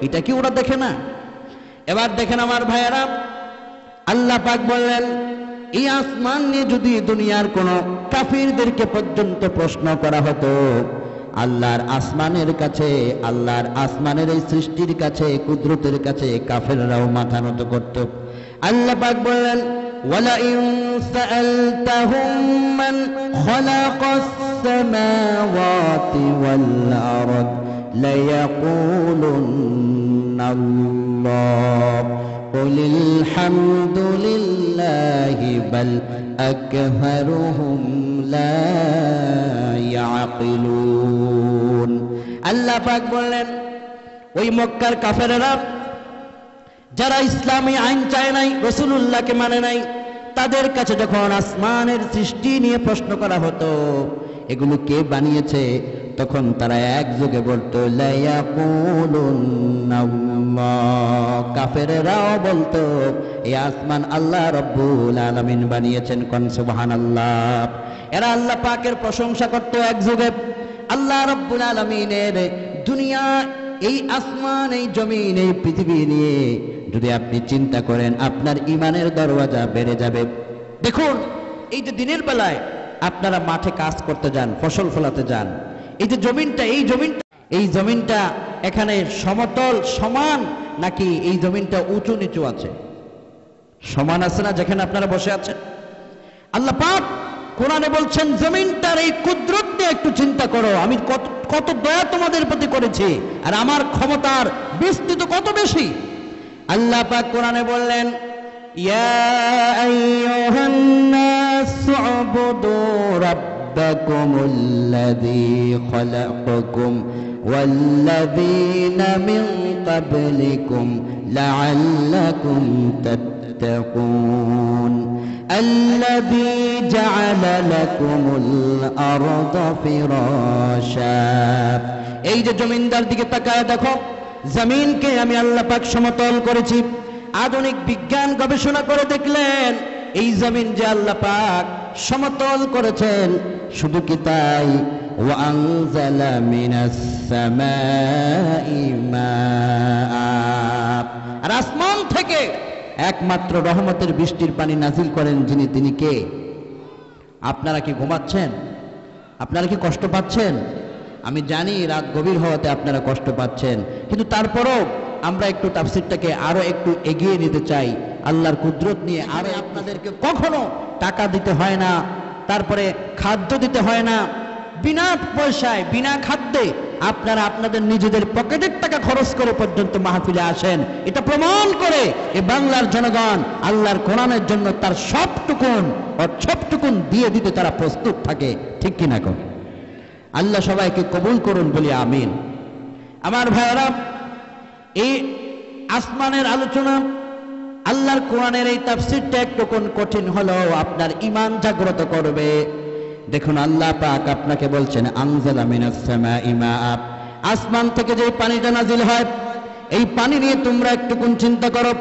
Speaker 2: এটা কি ওরা দেখে না? এবার দেখেন আমার ভাইয়েরা, আল্লাহ পাক বললেন এই আসমান নিয়ে যদি দুনিয়ার কোন কাফিরদেরকে পর্যন্ত প্রশ্ন করা হতো, আল্লাহর আসমানের কাছে, আল্লাহর আসমানের এই সৃষ্টির কাছে, কুদরতের কাছে কাফেররাও মাথা নত করত। আল্লাহ পাক বললেন ওয়ালা ইন সাআলতাহুম মান খালাকাস সামাওয়াতি ওয়াল আরদ লা ইয়াকুলুন্না আল্লাহ কুলিল হামদুলিল্লাহি বাল আকহারুহুম লা ইয়াকিলুন। আল্লাহ পাক বললেন ওই মক্কার কাফেররা যারা ইসলামী আইন চায় নাই, রাসূলুল্লাহকে মানে নাই, তাদের কাছে যখন আসমানের সৃষ্টি নিয়ে প্রশ্ন করা হতো এগুলো কে বানিয়েছে, তখন তারা একযোগে বলতো লা ইয়াকুলুন্না আল্লাহ। কাফেররাও বলতো এই আসমান আল্লাহ রাব্বুল আলামিন বানিয়েছেন। কোন সুবহানাল্লাহ। এরা আল্লাহ পাকের প্রশংসা করত একযোগে। আল্লাহ রাব্বুল আলামিনের দুনিয়া, এই আসমান, এই জমিন, এই পৃথিবী নিয়ে যদি আপনি চিন্তা করেন আপনার ঈমানের দরওয়াজা বেড়ে যাবে। দেখুন এই যে দিনের বেলায় আপনারা মাঠে কাজ করতে যান, ফসল ফলাতে যান, এই যে জমিনটা, এই জমিনটা এখানে সমতল সমান নাকি এই জমিনটা উঁচু নিচু আছে? সমান আছে না যেখানে আপনারা বসে আছেন? আল্লাহ পাক কোরআনে বলছেন জমিনটার এই কুদরত নিয়ে একটু চিন্তা করো, আমি কত কত দয়া তোমাদের প্রতি করেছি, আর আমার ক্ষমতার বিস্তৃত কত বেশি। আল্লাহ পাক কোরআনে বললেন, ইয়া আইয়ুহান নাস উবুদু রাব্বাকুমুল্লাযী খালাকাকুম ওয়াল্লাযীনা মিন ক্বাবলিকুম লাআল্লাকুম তাত্তাকুন الذي جعل لكم الأرض فراشا। এই যে জমিনদার দিকে তাকায় দেখো, জমিনকে আমি আল্লাহ পাক সমতল করেছি। আধুনিক বিজ্ঞান গবেষণা করে দেখলেন এই জমিন যে আল্লাহ পাক সমতল করেছেন, শুধু কি তাই, ওয়ানজালা মিনাস সামাই মাআ, আর আসমান থেকে একমাত্র রহমতের বৃষ্টির পানি নাজিল করেন যিনি, তিনি কে? আপনারা কি ঘুমাচ্ছেন? আপনারা কি কষ্ট পাচ্ছেন? আমি জানি রাত গভীর হওয়াতে আপনারা কষ্ট পাচ্ছেন, কিন্তু তারপরও আমরা একটু তাফসীরটাকে আরো একটু এগিয়ে নিতে চাই আল্লাহর কুদরত নিয়ে। আরে আপনাদেরকে কখনো টাকা দিতে হয় না, তারপরে খাদ্য দিতে হয় না, বিনা পয়সায় বিনা খাদ্যে আপনারা আপনাদের নিজেদের পকেটের টাকা খরচ করে পর্যন্ত মাহফিলে আসেন। এটা প্রমাণ করে এই বাংলার জনগণ আল্লাহর কোরআনের জন্য তার সবটুকুন দিয়ে দিতে তারা প্রস্তুত থাকে, ঠিক কিনা কর? আল্লাহ সবাইকে কবুল করুন বলি আমিন। আমার ভাইয়েরা, এই আসমানের আলোচনা, আল্লাহর কোরআনের এই তাফসীরটা একটু কঠিন হলেও আপনার ঈমান জাগ্রত করবে। দেখুন আল্লাহ পাক আপনাকে বলছেন, আনজালা মিনাস সামাই মাআ, আসমান থেকে যে পানিটা নাজিল হয়, এই পানি নিয়ে তোমরা একটুকুন চিন্তা করো।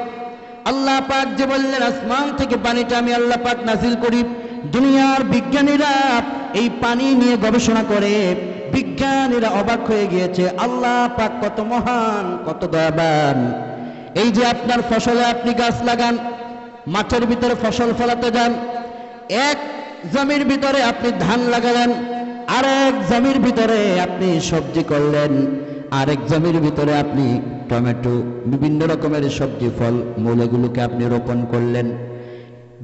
Speaker 2: আল্লাহ পাক যে বললেন আসমান থেকে পানিটা আমি আল্লাহ পাক নাজিল করি, দুনিয়ার বিজ্ঞানীরা এই পানি নিয়ে গবেষণা করে বিজ্ঞানীরা অবাক হয়ে গিয়েছে, আল্লাহ পাক কত মহান, কত দয়াবান। এই যে আপনার ফসলে আপনি গাছ লাগান, মাঠের ভিতরে ফসল ফলাতে যান, এক জমির ভিতরে আপনি ধান লাগালেন, আরেক জমির ভিতরে আপনি সবজি করলেন, আরেক জমির ভিতরে আপনি টমেটো, বিভিন্ন রকমের সবজি ফল মূল এগুলোকে আপনি রোপণ করলেন।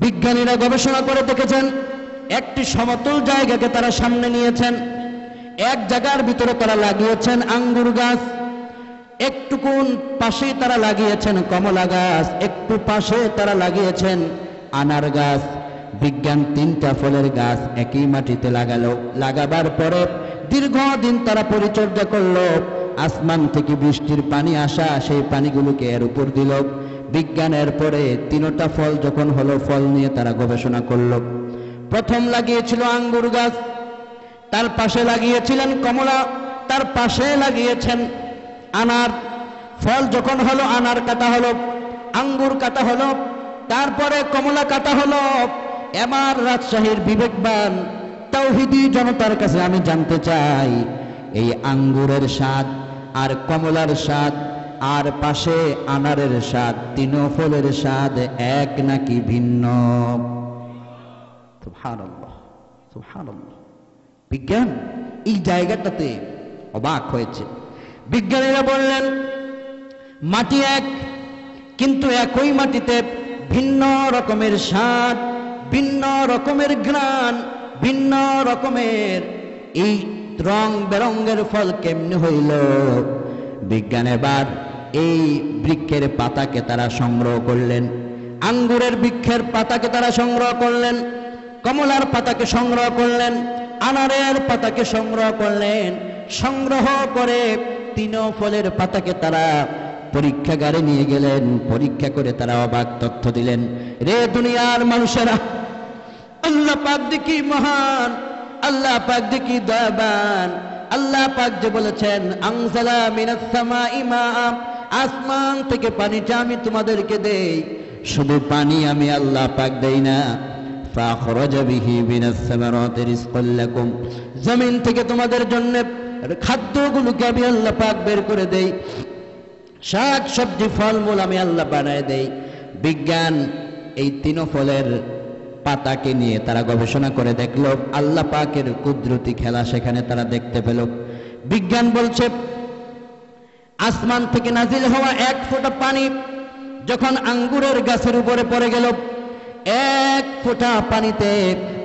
Speaker 2: বিজ্ঞানীরা গবেষণা করে দেখেছেন, একটি সমতল জায়গাকে তারা সামনে নিয়েছেন, এক জায়গার ভিতরে তারা লাগিয়েছেন আঙ্গুর গাছ, একটুকুন পাশে তারা লাগিয়েছেন কমলা গাছ, একটু পাশে তারা লাগিয়েছেন আনার গাছ। বিজ্ঞান তিনটা ফলের গাছ একই মাটিতে লাগালো, লাগাবার পরে দীর্ঘদিন তারা পরিচর্যা করলো, আসমান থেকে বৃষ্টির পানি আসা, সেই পানিগুলোকে এর উপর দিল। বিজ্ঞানের পরে তিনটা ফল যখন হলো, ফল নিয়ে তারা গবেষণা করলো। প্রথম লাগিয়েছিল আঙ্গুর গাছ, তার পাশে লাগিয়েছিলেন কমলা, তার পাশে লাগিয়েছেন আনার। ফল যখন হলো, আনার কাটা হলো, আঙ্গুর কাটা হলো, তারপরে কমলা কাটা হলো। এবার রাজশাহীর বিবেকবান তাওহীদি জনতার কাছে আমি জানতে চাই, এই আঙ্গুরের স্বাদ আর কমলার স্বাদ আর পাশে আনারের স্বাদ, তিন ফলের স্বাদ এক নাকি ভিন্ন? সুবহানাল্লাহ, সুবহানাল্লাহ। বিজ্ঞান এই জায়গাটাতে অবাক হয়েছে। বিজ্ঞানীরা বললেন মাটি এক, কিন্তু একই মাটিতে ভিন্ন রকমের স্বাদ, ভিন্ন রকমের ঘ্রাণ, ভিন্ন রকমের এই রং বেরঙের ফল কেমনে হইল? বিজ্ঞান এবার এই বৃক্ষের পাতাকে তারা সংগ্রহ করলেন, আঙ্গুরের বৃক্ষের পাতাকে তারা সংগ্রহ করলেন, কমলার পাতাকে সংগ্রহ করলেন, আনারের পাতাকে সংগ্রহ করলেন। সংগ্রহ করে তিন ফলের পাতাকে তারা পরীক্ষাগারে নিয়ে গেলেন, পরীক্ষা করে তারা অবাক তথ্য দিলেন, রে দুনিয়ার মানুষেরা, আল্লাহ পাক দেখি মহান, আল্লাহ পাক দেখি দয়াবান। আল্লাহ পাক যে বলেছেন আনজালা মিনাস সামাই মাআ, আসমান থেকে পানিটা আমি তোমাদেরকে দেই, শুধু পানি আমি আল্লাহ পাক দেই না, ফাখরাজা বিহি মিনাস সামারাতি রিজকাল লাকুম, জমিন থেকে তোমাদের জন্য খাদ্যগুলোকে আমি আল্লাহ পাক বের করে দেই, শাক সবজি ফলমূল আমি আল্লাহ বানায় দেই। বিজ্ঞান এই তিন ফলের পাতাকে নিয়ে তারা গবেষণা করে দেখল, আল্লাহ পাকের কুদরতি খেলা সেখানে তারা দেখতে পেল। বিজ্ঞান বলছে আসমান থেকে নাজিল হওয়া এক ফোঁটা পানি যখন আঙ্গুরের গাছের উপরে পড়ে গেল, এক ফোঁটা পানিতে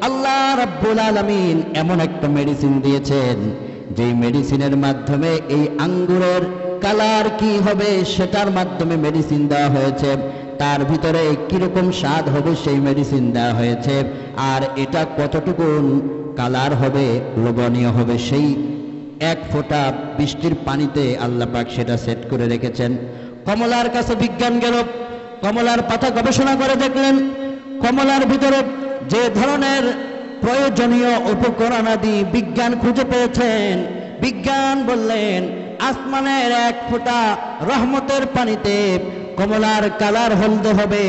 Speaker 2: আল্লাহ রাব্বুল আলামিন এমন একটা মেডিসিন দিয়েছেন, যেই মেডিসিনের মাধ্যমে এই আঙ্গুরের কালার কি হবে সেটার মাধ্যমে মেডিসিন দেওয়া হয়েছে, তার ভিতরে কিরকম স্বাদ হবে সেই মেডিসিন দেওয়া হয়েছে, আর এটা কতটুকু কালার হবে, লোভনীয় হবে, সেই এক ফোঁটা বৃষ্টির পানিতে আল্লাহ পাক সেটা সেট করে রেখেছেন। কমলার কাছে বিজ্ঞান গেল, কমলার পাতা গবেষণা করে দেখলেন কমলার ভিতরে যে ধরনের প্রয়োজনীয় উপকরণাদি বিজ্ঞান খুঁজে পেয়েছেন, বিজ্ঞান বললেন আসমানের এক ফোঁটা রহমতের পানিতে কমলার কালার হলদে হবে,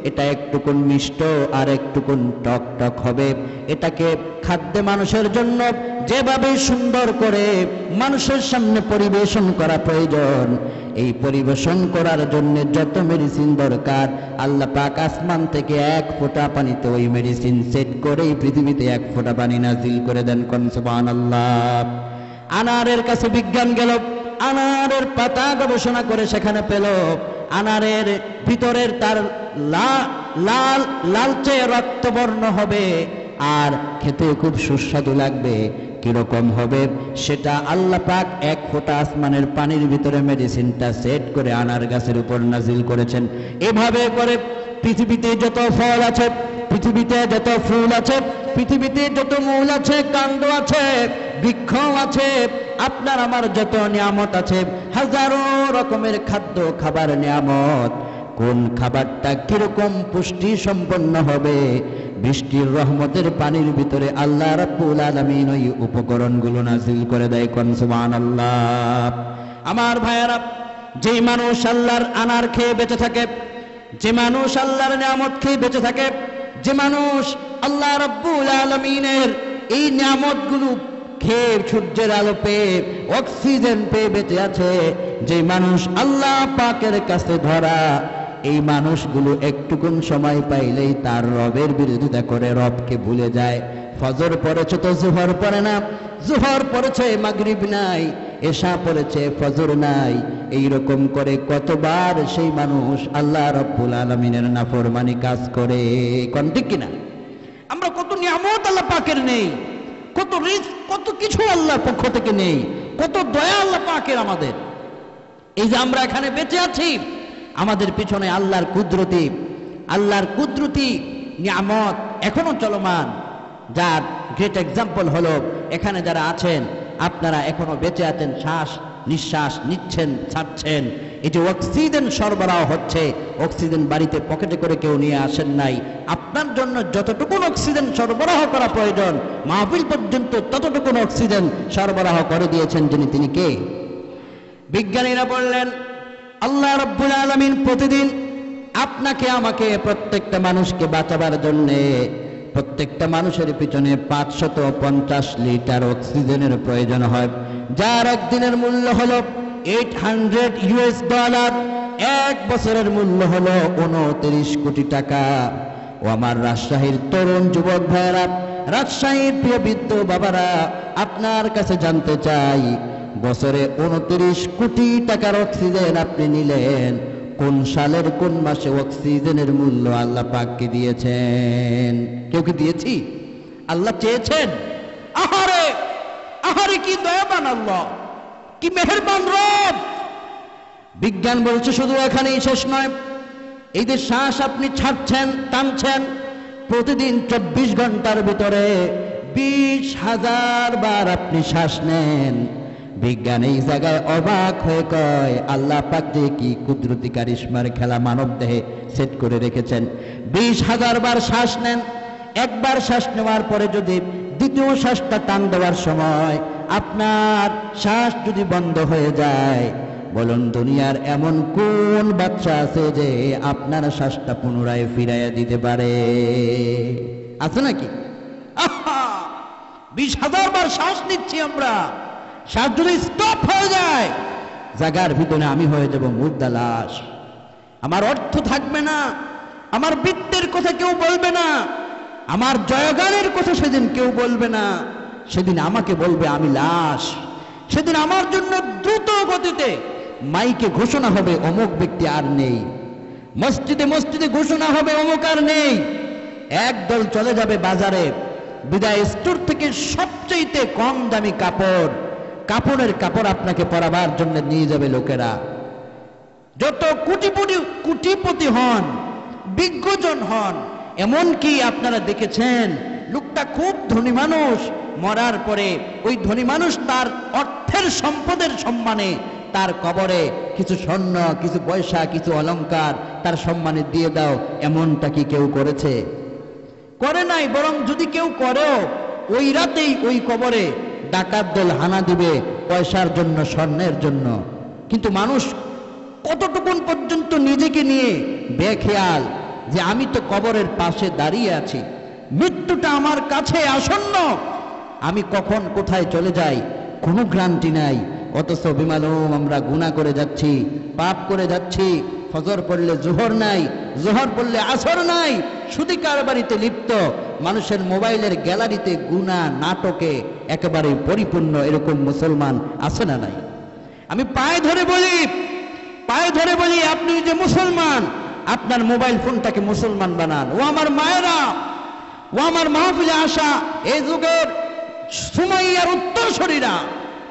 Speaker 2: এটা একটুকুন মিষ্ট আর একটুকুন টক টক হবে। এটাকে খাদ্যে মানুষের জন্য যেভাবে সুন্দর করে মানুষের সামনে পরিবেশন করা প্রয়োজন, এই পরিবেশন করার জন্য যত মেডিসিন দরকার আল্লাহ পাক আসমান থেকে এক ফোঁটা পানিতে ওই মেডিসিন সেট করে এই পৃথিবীতে এক ফোঁটা পানি নাজিল করে দেন। কোন সুবহানাল্লাহ। আনারের কাছে বিজ্ঞান গেল, আনারের পাতা গবেষণা করে সেখানে পেল আনারের ভিতরের তার লাল লালচে রক্তবর্ণ হবে আর খেতে খুব সুস্বাদু লাগবে। কিরকম হবে সেটা আল্লাহ পাক এক ফোঁটা আসমানের পানির ভিতরে মেডিসিনটা সেট করে আনার গাছের উপর নাজিল করেছেন। এভাবে করে পৃথিবীতে যত ফল আছে, পৃথিবীতে যত ফুল আছে, পৃথিবীতে যত মূল আছে, কাণ্ড আছে, বৃক্ষ আছে, আপনার আমার যত নিয়ামত আছে, হাজারো রকমের খাদ্য খাবার নিয়ামত, কোন খাবারটা কিরকম পুষ্টি সম্পন্ন হবে, বৃষ্টির রহমতের পানির ভিতরে আল্লাহ রাব্বুল আলামিন ওই উপকরণগুলো নাজিল করে দেয়। কোন সুবহানাল্লাহ। আমার ভাইয়েরা, যে মানুষ আল্লাহর আনার খেয়ে বেঁচে থাকে, যে মানুষ আল্লাহর নিয়ামত খেয়ে বেঁচে থাকে, যে মানুষ আল্লাহ রাব্বুল আলামিনের এই নিয়ামতগুলো খেয়ে সূর্যের আলো পেয়ে অক্সিজেন পেয়ে বেঁচে আছে, যে মানুষ আল্লাহ পাকের কাছে ধরা, এই মানুষগুলো একটুকুন সময় পাইলেই তার রবের বিরোধিতা করে রবকে ভুলে যায়। ফজর পড়েছে তো জোহর পড়ে না, জোহর পড়েছে মাগরিব নাই, এশা পড়েছে ফজর নাই, এইরকম করে কতবার সেই মানুষ আল্লাহ রাব্বুল আলামিনের নাফরমানি কাজ করে। কোন ঠিক কিনা? আমরা কত নিয়ামত আল্লাহ পাকের নেই, কত রিজক, কত কিছু আল্লাহর পক্ষ থেকে নেই, কত দয়া আল্লাহ পাকের আমাদের। এই যে আমরা এখানে বেঁচে আছি, আমাদের পিছনে আল্লাহর কুদরতি নিয়ামত এখনো চলমান, যার গ্রেট এক্সাম্পল হলো এখানে যারা আছেন, আপনারা এখনো বেঁচে আছেন, শ্বাস নিঃশ্বাস নিচ্ছেন, ছাড়ছেন, এই যে অক্সিজেন সরবরাহ হচ্ছে, অক্সিজেন বাড়িতে পকেটে করে কেউ নিয়ে আসেন নাই, আপনার জন্য যতটুকুন অক্সিজেন সরবরাহ করা প্রয়োজন মাহফিল পর্যন্ত ততটুকুন অক্সিজেন সরবরাহ করে দিয়েছেন যিনি, তিনি কে? বিজ্ঞানীরা বললেন আল্লাহ রাব্বুল আলামিন প্রতিদিন আপনাকে আমাকে প্রত্যেকটা মানুষকে বাঁচাবার জন্য প্রত্যেকটা মানুষের পিছনে 550 লিটার অক্সিজেনের প্রয়োজন হয়, যার একদিনের মূল্য হলো $800, এক বছরের মূল্য হলো 29 কোটি টাকা। ও আমার রাজশাহীর তরুণ যুবক ভাইয়েরা, রাজশাহীর প্রিয় বৃদ্ধ বাবারা, আপনার কাছে জানতে চাই, বছরে 29 কোটি টাকার অক্সিজেন আপনি নিলেন, কোন সালের কোন মাসে অক্সিজেনের মূল্য আল্লাহ পাককে দিয়েছেন? কেউ কি দিয়েছি? আল্লাহ চেয়েছেন? আহারে আহারে, কি দয়াবান আল্লাহ, কি মেহেরবান রব। বিজ্ঞান বলছে শুধু এখানেই শেষ নয়, এই যে শ্বাস আপনি ছাড়ছেন, টানছেন, প্রতিদিন 24 ঘন্টার ভিতরে 20,000 বার আপনি শ্বাস নেন। বিজ্ঞান এই জায়গায় অবাক হয়ে কয়, আল্লাহ পাক যে কি কুদরতি কারিশমার খেলা মানব দেহে সেট করে রেখেছেন। 20,000 বার শ্বাস নেন, একবার শ্বাস নেওয়ার পরে যদি দ্বিতীয় শ্বাসটা টান দেওয়ার সময় আপনার শ্বাস যদি বন্ধ হয়ে যায়, বলুন দুনিয়ার এমন কোন বাচ্চা আছে যে আপনার শ্বাসটা পুনরায় ফিরাইয়া দিতে পারে? আছে নাকি? 20,000 বার শ্বাস নিচ্ছি আমরা, শ্বাস যদি স্টপ হয়ে যায়, জায়গার ভিতরে আমি হয়ে যাব মুর্দা লাশ। আমার অর্থ থাকবে না, আমার বৃত্তের কথা কেউ বলবে না, আমার জয়গানের কথা সেদিন কেউ বলবে না, সেদিন আমাকে বলবে আমি লাশ। সেদিন আমার জন্য দ্রুত গতিতে মাইকে ঘোষণা হবে অমুক ব্যক্তি আর নেই, মসজিদে মসজিদে ঘোষণা হবে অমুক আর নেই, একদল চলে যাবে বাজারে, বিদায় স্টোর থেকে সবচেয়ে কম দামি কাপড়ের কাপড় আপনাকে পরাবার জন্য নিয়ে যাবে লোকেরা। যত কোটিপতি হন, বিজ্ঞজন হন, এমনকি আপনারা দেখেছেন লোকটা খুব ধনী মানুষ, মরার পরে ওই ধনী মানুষ তার অর্থের সম্পদের সম্মানে তার কবরে কিছু স্বর্ণ, কিছু পয়সা, কিছু অলংকার তার সম্মানে দিয়ে দাও, এমনটা কি কেউ করেছে? করে নাই। বরং যদি কেউ করেও, ওই রাতেই ওই কবরে ডাকাত দল হানা দিবে পয়সার জন্য, স্বর্ণের জন্য। কিন্তু মানুষ কতটুকুন পর্যন্ত নিজেকে নিয়ে বেখেয়াল যে আমি তো কবরের পাশে দাঁড়িয়ে আছি, মৃত্যুটা আমার কাছে আসন্ন, আমি কখন কোথায় চলে যাই কোনো গ্যারান্টি নাই। অথচ বিমালুম আমরা গুনাহ করে যাচ্ছি, পাপ করে যাচ্ছি। ফজর পড়লে জোহর নাই, জোহর পড়লে আসর নাই, সুদি কারবারিতে লিপ্ত, মানুষের মোবাইলের গ্যালারিতে গুনাহ নাটকে একেবারে পরিপূর্ণ। এরকম মুসলমান আছে না নাই? আমি পায়ে ধরে বলি আপনি যে মুসলমান, আপনার মোবাইল ফোনটাকে মুসলমান বানান। ও আমার মায়েরা, ও আমার মাহফিলে আসা এই যুগের সুমাইয়ার উত্তরসূরিরা,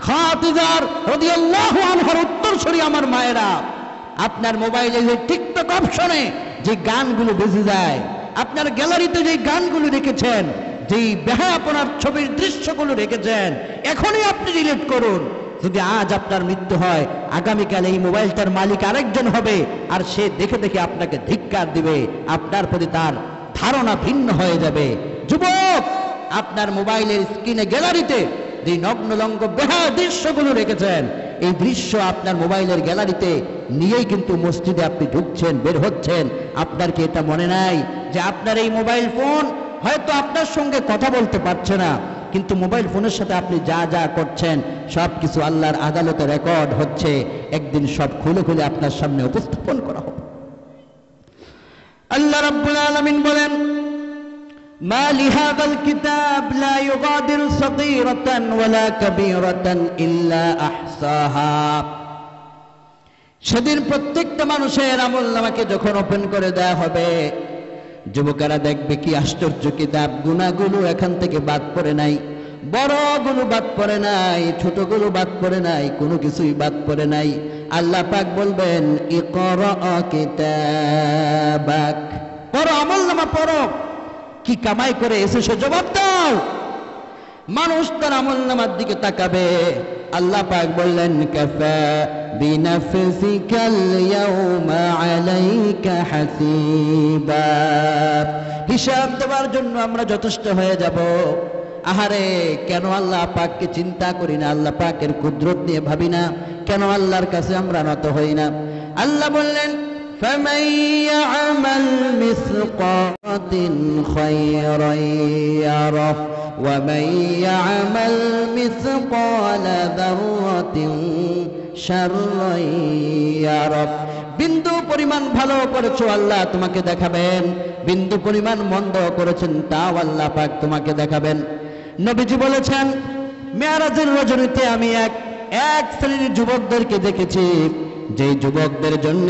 Speaker 2: খাদিজার রাদিয়াল্লাহু আনহার উত্তরসূরি আমার মায়েরা, আপনার মোবাইলে যে টিকটক অপশনে যে গানগুলো বেজে যায়, আপনার গ্যালারিতে যে গানগুলো রেখেছেন, যেই বেহায়াপনার ছবির দৃশ্যগুলো রেখেছেন, এখনই আপনি ডিলিট করুন। যদি আজ আপনার মৃত্যু হয়, আগামীকাল এই মোবাইলটার মালিক আরেকজন হবে, আর সে দেখে দেখে আপনাকে ধিক্কার দিবে, আপনার প্রতি তার ধারণা ভিন্ন হয়ে যাবে। যুবক, আপনার মোবাইলের স্ক্রিনে গ্যালারিতে যে নগ্ন লঙ্গ বেহায়া দৃশ্যগুলো রেখেছেন, এই দৃশ্য আপনার মোবাইলের গ্যালারিতে নিয়েই কিন্তু মসজিদে আপনি ঢুকছেন, বের হচ্ছেন। আপনার কি এটা মনে নাই যে আপনার এই মোবাইল ফোন হয়তো আপনার সঙ্গে কথা বলতে পারছে না, কিন্তু মোবাইল ফোনের সাথে আপনি যা যা করছেন সব কিছু আল্লাহর আদালতে রেকর্ড হচ্ছে, একদিন সব খুলে খুলে আপনার সামনে উপস্থাপন করা হবে। আল্লাহ রাব্বুল আলামিন বলেন, মা লিহাযাল কিতাব লা ইউগাদিরু সাগীরাতান ওয়ালা কাবীরাতান ইল্লা আহসাহা। সেদিন প্রত্যেকটা মানুষের আমলনামাকে যখন ওপেন করে দেয়া হবে, যুবকেরা দেখবে কি আশ্চর্য কিতাব, গুনাহগুলো এখান থেকে বাদ পড়ে নাই, বড়গুলো বাদ পড়ে নাই, ছোটগুলো বাদ পড়ে নাই, কোনো কিছুই বাদ পড়ে নাই। আল্লাহ পাক বলবেন, ইকরা কিতাবাক, পড়ো, আমলনামা পড়ো, কি কামাই করে এসেছো জবাব দাও। মানুষ তার আমলনামার দিকে তাকাবে। আল্লাহ পাক বললেন, কাফা বিনাফসিকাল ইয়াউমা আলাইকা হাসিবা, হিসাব দেওয়ার জন্য আমরা যথেষ্ট হয়ে যাব। আহারে, কেন আল্লাহ পাককে চিন্তা করি না, আল্লাহ পাকের কুদরত নিয়ে ভাবি না, কেন আল্লাহর কাছে আমরা নত হই না? আল্লাহ বললেন, فمن يعمل مثقال خيرا يره ومن يعمل مثقال ذرة شرا يره। বিন্দু পরিমাণ ভালো করেছো আল্লাহ তোমাকে দেখাবেন, বিন্দু পরিমাণ মন্দ করেছেন তাও আল্লাহ পাক তোমাকে দেখাবেন। নবীজি বলেছেন, মেরাজের রজনীতে আমি এক শ্রেণীর যুবকদেরকে দেখেছি, যে যুবকদের জন্য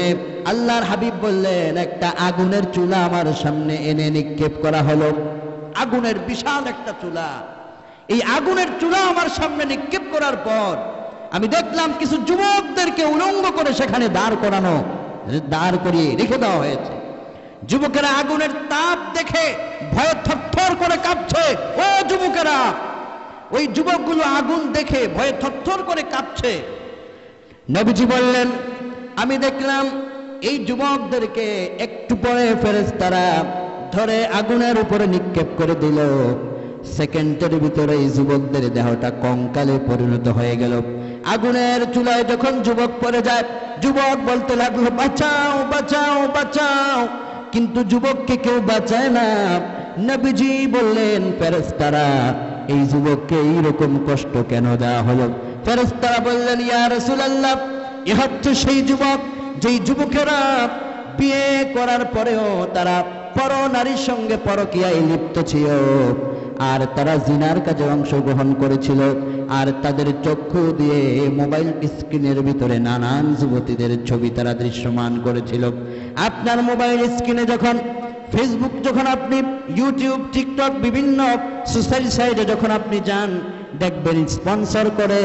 Speaker 2: আল্লাহর হাবিব বললেন, একটা আগুনের চুলা আমার সামনে এনে নিক্ষেপ করা হলো। আগুনের বিশাল একটা চুলা, এই আগুনের চুলা আমার সামনে নিক্ষেপ করার পর আমি দেখলাম কিছু যুবকদেরকে উলঙ্গ করে সেখানে দাঁড় করিয়ে রেখে দেওয়া হয়েছে। যুবকেরা আগুনের তাপ দেখে ভয়ে থরথর করে কাঁপছে। ও যুবকেরা, ওই যুবকগুলো আগুন দেখে ভয়ে থরথর করে কাঁপছে। নবীজি বললেন, আমি দেখলাম এই যুবকদেরকে একটু পরে ফেরেশতারা ধরে আগুনের উপরে নিক্ষেপ করে দিল। সেকেন্ডের ভিতরে এই যুবকদের দেহটা কঙ্কালে পরিণত হয়ে গেল। আগুনের চুলায় যখন যুবক পড়ে যায়, যুবক বলতে লাগলো, বাঁচাও বাঁচাও বাঁচাও, কিন্তু যুবককে কেউ বাঁচায় না। নবীজি বললেন, ফেরেশতারা এই যুবককে এইরকম কষ্ট কেন দেওয়া হলো? ফেরেশতারা বললেন, ইয়া রাসূলুল্লাহ, এ হচ্ছে সেই যুবক যেই যুবকেরা বিয়ে করার পরেও তারা পর নারীর সঙ্গে পরকীয়ায় লিপ্ত ছিল, আর তারা জিনার কাজে অংশগ্রহণ করেছিল, আর তাদের চক্ষু দিয়ে মোবাইল স্ক্রিনের ভিতরে নানান যুবতীদের ছবি তারা দৃশ্যমান করেছিল। আপনার মোবাইল স্ক্রিনে যখন ফেসবুক যখন আপনি, ইউটিউব, টিকটক, বিভিন্ন সোশ্যাল সাইটে যখন আপনি যান, দেখবেন স্পন্সর করে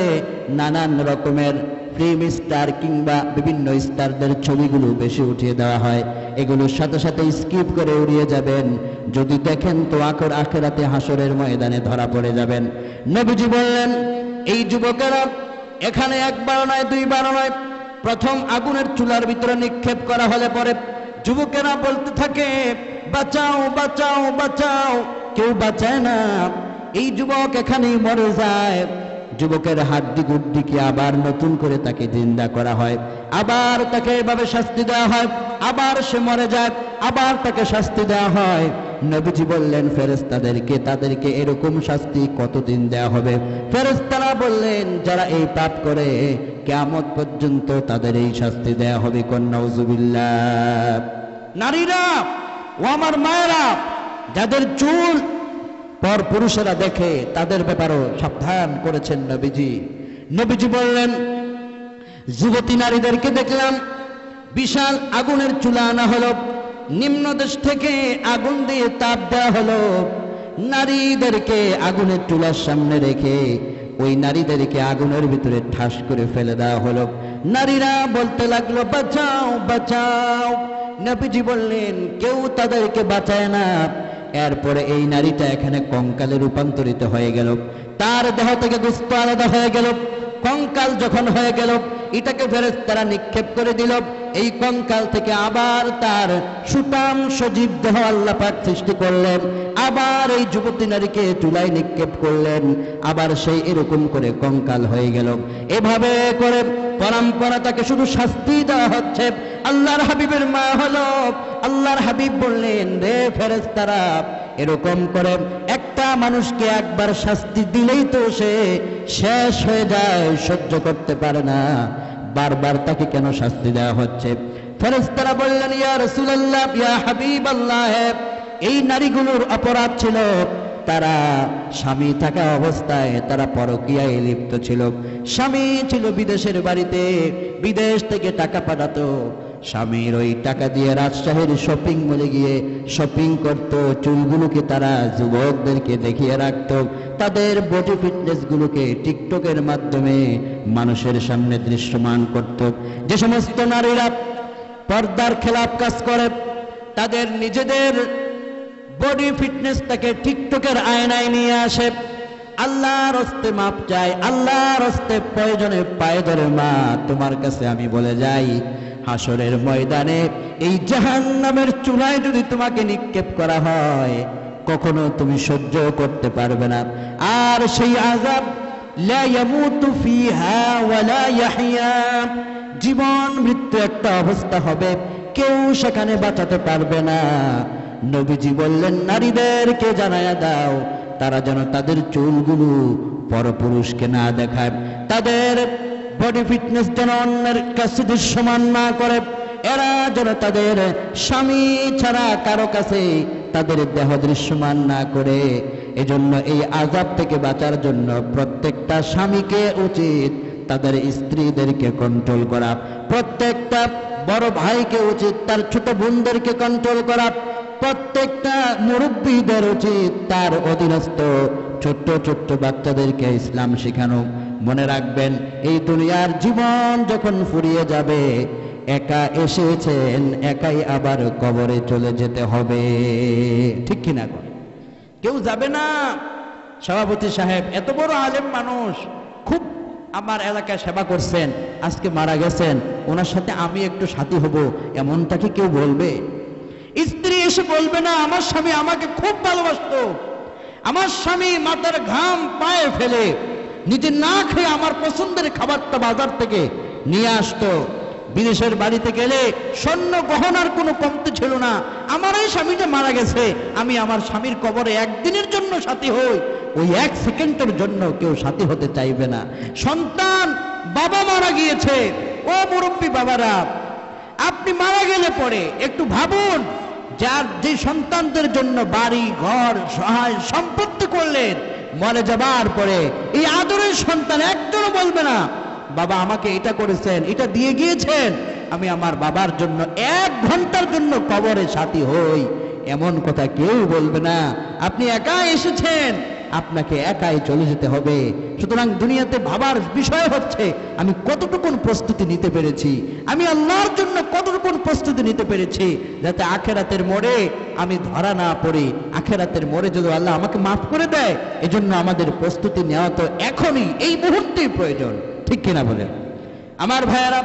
Speaker 2: নানান রকমের ফিল্ম স্টার কিংবা বিভিন্ন স্টারদের ছবিগুলো বেশি উঠিয়ে দেওয়া হয়। এগুলোর সাথে সাথে স্কিপ করে উড়িয়ে যাবেন, যদি দেখেন তো আখেরাতে হাসরের ময়দানে ধরা পড়ে যাবেন। নবীজি বললেন, এই যুবকেরা এখানে একবার নয় দুইবার নয়, প্রথম আগুনের চুলার ভিতরে নিক্ষেপ করা হলে পরে যুবকেরা বলতে থাকে, বাঁচাও বাঁচাও বাঁচাও, কেউ বাঁচায় না, এই যুবক এখানেই মরে যায়। যুবকের হাড্ডি গুড্ডিকে আবার নতুন করে তাকে জিন্দা করা হয়, আবার তাকে এভাবে শাস্তি দেওয়া হয়, আবার সে মরে যায়, আবার তাকে শাস্তি দেওয়া হয়। নবীজি বললেন ফেরেশতাদেরকে, তাদেরকে এরকম শাস্তি কতদিন দেওয়া হবে? ফেরেশতারা বললেন, যারা এই পাপ করে কিয়ামত পর্যন্ত তাদের এই শাস্তি দেওয়া হবে। কোন নাউজুবিল্লাহ। নারীরা ও আমার মায়েরা, যাদের চুল পর পুরুষেরা দেখে, তাদের ব্যাপারেও সাবধান করেছেন নবীজি। নবীজি বললেন, যুবতী নারীদেরকে দেখলাম বিশাল আগুনের চুলা আনা হলো, নিম্ন দেশ থেকে আগুন দিয়ে তাপ দেওয়া হলো, নারীদেরকে আগুনের চুলার সামনে রেখে ওই নারীদেরকে আগুনের ভিতরে ঠাস করে ফেলে দেওয়া হলো। নারীরা বলতে লাগলো, বাঁচাও বাঁচাও। নবীজি বললেন, কেউ তাদেরকে বাঁচায় না। এরপরে এই নারীটা এখানে কঙ্কালে রূপান্তরিত হয়ে গেল, তার দেহ থেকে গোশত আলাদা হয়ে গেল। কঙ্কাল যখন হয়ে গেল, এটাকে ফেরেশতারা নিক্ষেপ করে দিল। এই কঙ্কাল থেকে আবার তার সুঠাম সজীব দেহ আল্লাহ পাক সৃষ্টি করলেন, আবার এই যুবতী নারীকে চুলায় নিক্ষেপ করলেন, আবার সেই এরকম করে কঙ্কাল হয়ে গেল। এভাবে করে পরম্পরা তাকে শুধু শাস্তি দেওয়া হচ্ছে। আল্লাহর হাবিবের মা হলো, আল্লাহর হাবিব বললেন, রে ফেরেশতারা, এরকম করে একটা মানুষকে একবার শাস্তি দিলেই তো সে শেষ হয়ে যায়, সহ্য করতে পারে না, বারবার তাকে কেন শাস্তি দেওয়া হচ্ছে? ফেরেশতারা বললেন, ইয়া রাসূলুল্লাহ, ইয়া হাবিবাল্লাহ, এই নারীগুলোর অপরাধ ছিল, তারা স্বামী থাকা অবস্থায় তারা পরকীয়ায় লিপ্ত ছিল। স্বামী ছিল বিদেশের বাড়িতে, বিদেশ থেকে টাকা পাঠাতো, স্বামীর ওই টাকা দিয়ে রাজশাহীর শপিং মলে গিয়ে শপিং করত। চুলগুলোকে তারা যুবকদেরকে দেখিয়ে রাখত, তাদের বডি ফিটনেস গুলোকে টিকটকের মাধ্যমে মানুষের সামনে দৃশ্যমান করত। যে সমস্ত নারীরা পর্দার খেলাফ কাজ করে, তাদের নিজেদের বডি ফিটনেসটাকে টিকটকের আয়নায় নিয়ে আসে, আল্লাহর হস্তে মাপ চায়, আল্লাহর হস্তে প্রয়োজনে পায়ে ধরে, মা তোমার কাছে আমি বলে যাই, হাসরের ময়দানে এই জাহান্নামের চুলায় যদি তোমাকে নিক্ষেপ করা হয়, কখনো তুমি সহ্য করতে পারবে না। আর সেই আযাব লা ইয়ামুতু ফিহা ওয়া লা ইয়াহইয়া, জীবন মৃত্যু একটা অবস্থা হবে, কেউ সেখানে বাঁচাতে পারবে না। নবীজি বললেন, নারীদেরকে জানায়া দাও, তারা যেন তাদের চুলগুলো পরপুরুষকে না দেখায়, তাদের বডি ফিটনেস যেন অন্যের কাছে দৃশ্যমান না করে, এরা যেন তাদের স্বামী ছাড়া কারো কাছে তাদের দেহ দৃশ্যমান না করে। এজন্য এই আযাব থেকে বাঁচার জন্য প্রত্যেকটা স্বামীকে উচিত তাদের স্ত্রীদেরকে কন্ট্রোল করা, প্রত্যেকটা বড় ভাইকে উচিত তার ছোট বোনদেরকে কন্ট্রোল করা, প্রত্যেকটা মুরব্বীদের উচিত তার অধীনস্থ ছোট্ট ছোট্ট বাচ্চাদেরকে ইসলাম শেখানো। মনে রাখবেন, এই দুনিয়ার জীবন যখন ফুরিয়ে যাবে, একা এসেছেন, একাই আবার কবরে চলে যেতে হবে, ঠিক কিনা? কেউ যাবে না। সভাপতি সাহেব এত বড় আলেম মানুষ, খুব আমার এলাকায় সেবা করছেন, আজকে মারা গেছেন, ওনার সাথে আমি একটু সাথী হব, এমনটা কি কেউ বলবে? স্ত্রী এসে বলবে না, আমার স্বামী আমাকে খুব ভালোবাসতো, আমার স্বামী মাথার ঘাম পায়ে ফেলে নিজে না খেয়ে আমার পছন্দের খাবারটা বাজার থেকে নিয়ে আসতো, বিদেশের বাড়িতে গেলে স্বর্ণ গহনার কোনো কমতি ছিল না, আমার এই স্বামীটা মারা গেছে, আমি আমার স্বামীর কবরে একদিনের জন্য সাথী হই, ওই এক সেকেন্ডের জন্য কেউ সাথী হতে চাইবে না। সন্তান, বাবা মারা গিয়েছে, ও মুরব্বী বাবারা, আপনি মারা গেলে পরে একটু ভাবুন, যার যে সন্তানদের জন্য বাড়ি ঘর সহায় সম্পত্তি করলেন, মরে যাবার পরে এই আদরের সন্তান একজনও বলবে না, বাবা আমাকে এটা করেছেন, এটা দিয়ে গিয়েছেন, আমি আমার বাবার জন্য 1 ঘন্টার জন্য কবরে সাথী হই। এমন কথা কেউ বলবে না। আপনি একাই এসেছেন, আপনাকে একাই চলে যেতে হবে। সুতরাং দুনিয়াতে ভাবার বিষয় হচ্ছে আমি কতটুকুন প্রস্তুতি নিতে পেরেছি, আমি আল্লাহর জন্য কতটুকুন প্রস্তুতি নিতে পেরেছি, যাতে আখেরাতের মোড়ে আমি ধরা না পড়ি। আখেরাতের মোড়ে যদি আল্লাহ আমাকে মাফ করে দেয়, এজন্য আমাদের প্রস্তুতি নেওয়া তো এখনই এই মুহূর্তেই প্রয়োজন, ঠিক কিনা বলেন আমার ভাইয়েরা?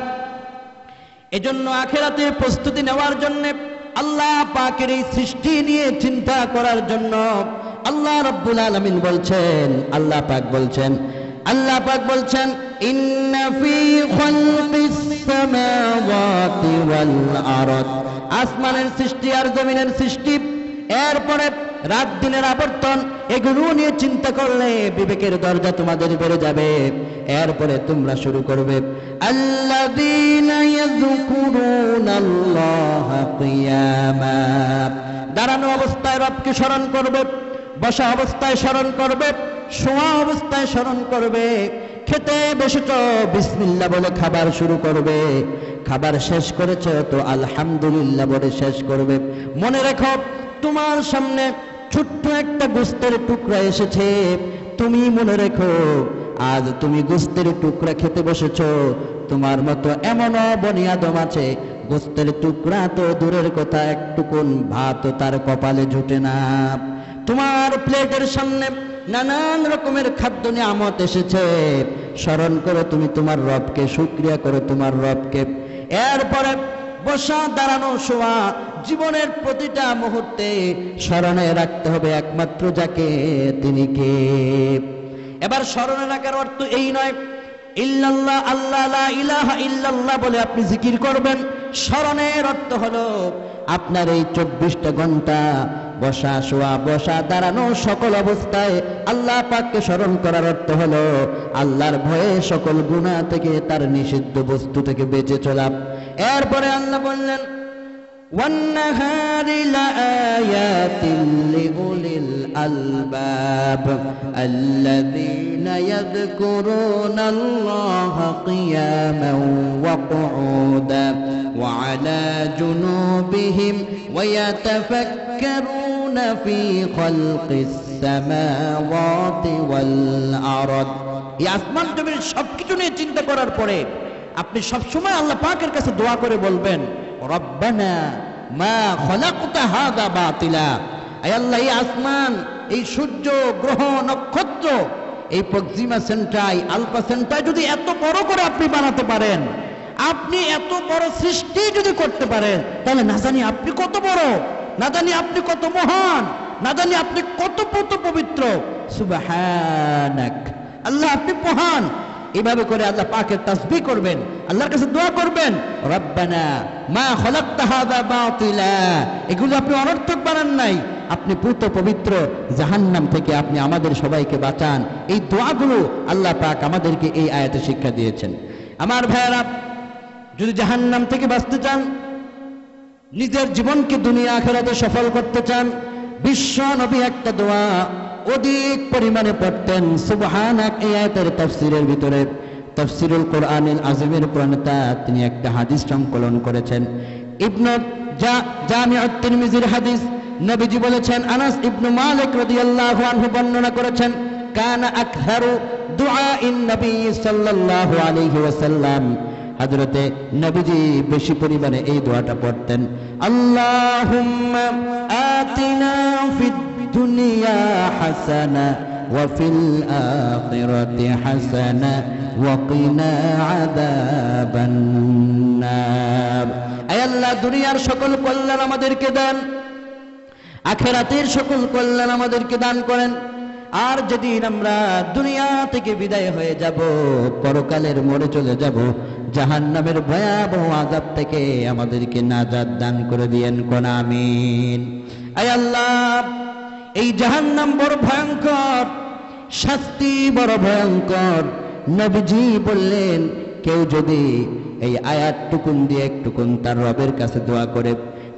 Speaker 2: এজন্য আখেরাতের প্রস্তুতি নেওয়ার জন্য, আল্লাহ পাকের এই সৃষ্টি নিয়ে চিন্তা করার জন্য আল্লাহ রাব্বুল আলামিন বলছেন, আল্লাহ পাক বলছেন ইন্না ফী খালকিস সামাওয়াতি ওয়াল আরদ, আসমানের সৃষ্টি আর জমিনের সৃষ্টি, এরপরে রাত দিনের আবর্তন, এগুলো নিয়ে চিন্তা করলে বিবেকের দরজা তোমাদের বেড়ে যাবে। এরপরে তোমরা শুরু করবে আল্লাযীনা ইয়াযকুরুনাল্লাহা কিয়ামা, দাঁড়ানো অবস্থায় রবকে স্মরণ করবে, বসা অবস্থায় স্মরণ করবে, শোয়া অবস্থায় স্মরণ করবে, খেতে বসেছ বিসমিল্লাহ বলে খাবার শুরু করবে, খাবার শেষ করেছ তো আলহামদুলিল্লাহ বলে শেষ করবে। মনে রেখো তোমার সামনে ছোট্ট একটা গোস্তের টুকরা এসেছে, তুমি মনে রেখো আজ তুমি গোস্তের টুকরা খেতে বসেছ, তোমার মতো এমনও বনি আদম আছে গোস্তের টুকরা তো দূরের কথা, একটুকুন ভাত তার কপালে জুটে না। তোমার প্লেটের সামনে নানান রকমের খাদ্য নিয়ামত এসেছে, স্মরণ করো তুমি তোমার রবকে, শুকরিয়া করো তোমার রবকে। এরপরে বসা, দাঁড়ানো, শোয়া, জীবনের প্রতিটা মুহূর্তে স্মরণে রাখতে হবে একমাত্র যাকে, তিনি কে। এবার স্মরণে রাখার অর্থ এই নয় ইল্লাল্লাহ, আল্লাহ লা ইলাহা ইল্লাল্লাহ বলে আপনি জিকির করবেন। স্মরণের অর্থ হলো আপনার এই 24টা ঘন্টা বসা, শোয়া, বসা, দাঁড়ানো, সকল অবস্থায় আল্লাহ পাককে স্মরণ করার অর্থ হলো আল্লাহর ভয়ে সকল গুনাহ থেকে, তার নিষিদ্ধ বস্তু থেকে বেঁচে চলা। এরপরে আল্লাহ বললেন ওয়ান্নাহারি লাআয়াতিন লিউলিল আলবাব আল্লাযীনা ইয়াযকুরুনাল্লাহা কিয়ামান ওয়া কুউদান ওয়া আলা জুনুবিহিম ওয়া ইয়াতাফাক্কারুনা ফী খালকিস সামাওয়াতি ওয়াল আরদ। এই আসমান জমিন সবকিছু নিয়ে চিন্তা করার পরে আপনি সবসময় আল্লাহ পাকের কাছে দোয়া করে বলবেন রব্বানা মা খলাকতা হাযা বাতিলা, আয় আল্লাহ এই আসমান, এই সূর্য, গ্রহ, নক্ষত্র, এই প্রক্সিমা সেন্টাই, আলফা সেন্টাই যদি এত বড় করে আপনি বানাতে পারেন, আপনি এত বড় সৃষ্টি যদি করতে পারেন, তাহলে না জানি আপনি কত বড়, না জানি আপনি কত মহান, না জানি আপনি কত পবিত্র। সুবহানাক, আল্লাহ আপনি মহান। এইভাবে করে আল্লাহ পাকের তাসবিহ করবেন, আল্লাহর কাছে দোয়া করবেন রব্বানা মা খলাকতা হাযা বাতিলা, এগুলো আপনি অনর্থক বানান নাই, আপনি পূত পবিত্র, জাহান্নাম থেকে আপনি আমাদের সবাইকে বাঁচান। এই দোয়াগুলো আল্লাহ পাক আমাদেরকে এই আয়াতে শিক্ষা দিয়েছেন। আমার ভাইয়েরা, যদি জাহান্নাম থেকে বাঁচতে চান, নিজের জীবনকে দুনিয়া আখিরাতে সফল করতে চান, বিশ্ব নবী একটা দোয়া অধিক পরিমাণে পড়তেন সুবহানাক। এই আয়াতের তাফসীরের ভিতরে তাফসীরুল কোরআনুল আযীমের প্রণেতা তিনি একটা হাদিস সংকলন করেছেন, ইবনে জামিউত তিরমিজির হাদিস। নবীজি বলেছেন, আনাস ইবনে মালিক রাদিয়াল্লাহু আনহু বর্ণনা করেছেন, কানা আকহারু দুআইন নবী সাল্লাল্লাহু আলাইহি ওয়াসাল্লাম, হযরতে নবীজি বেশি পরিমাণে এই দোয়াটা পড়তেন, আল্লাহুম্মা আতিনা ফিদ দুনিয়া হাসানা ওয়া ফিল আখিরাতি হাসানা ওয়া কিনা আযাবান নার। আয় আল্লাহ, দুনিয়ার সকল কল্যাণ আমাদেরকে দেন, আখিরাতের সকল কল্যাণ আমাদেরকে দান করেন। আর যেদিন আমরা দুনিয়া থেকে বিদায় হয়ে যাব, পরকালের মোড়ে চলে যাব, জাহান্নামের ভয়াবহ আযাব থেকে আমাদেরকে নাজাত দান করে দিয়েন, কোন আমিন। আয় আল্লাহ, এই জাহান্নাম বড় ভয়ঙ্কর, শাস্তি বড় ভয়ঙ্কর। নবীজি বললেন, কেউ যদি এই আয়াতটুকুন দিয়ে একটুকুন তার রবের কাছে দোয়া করে,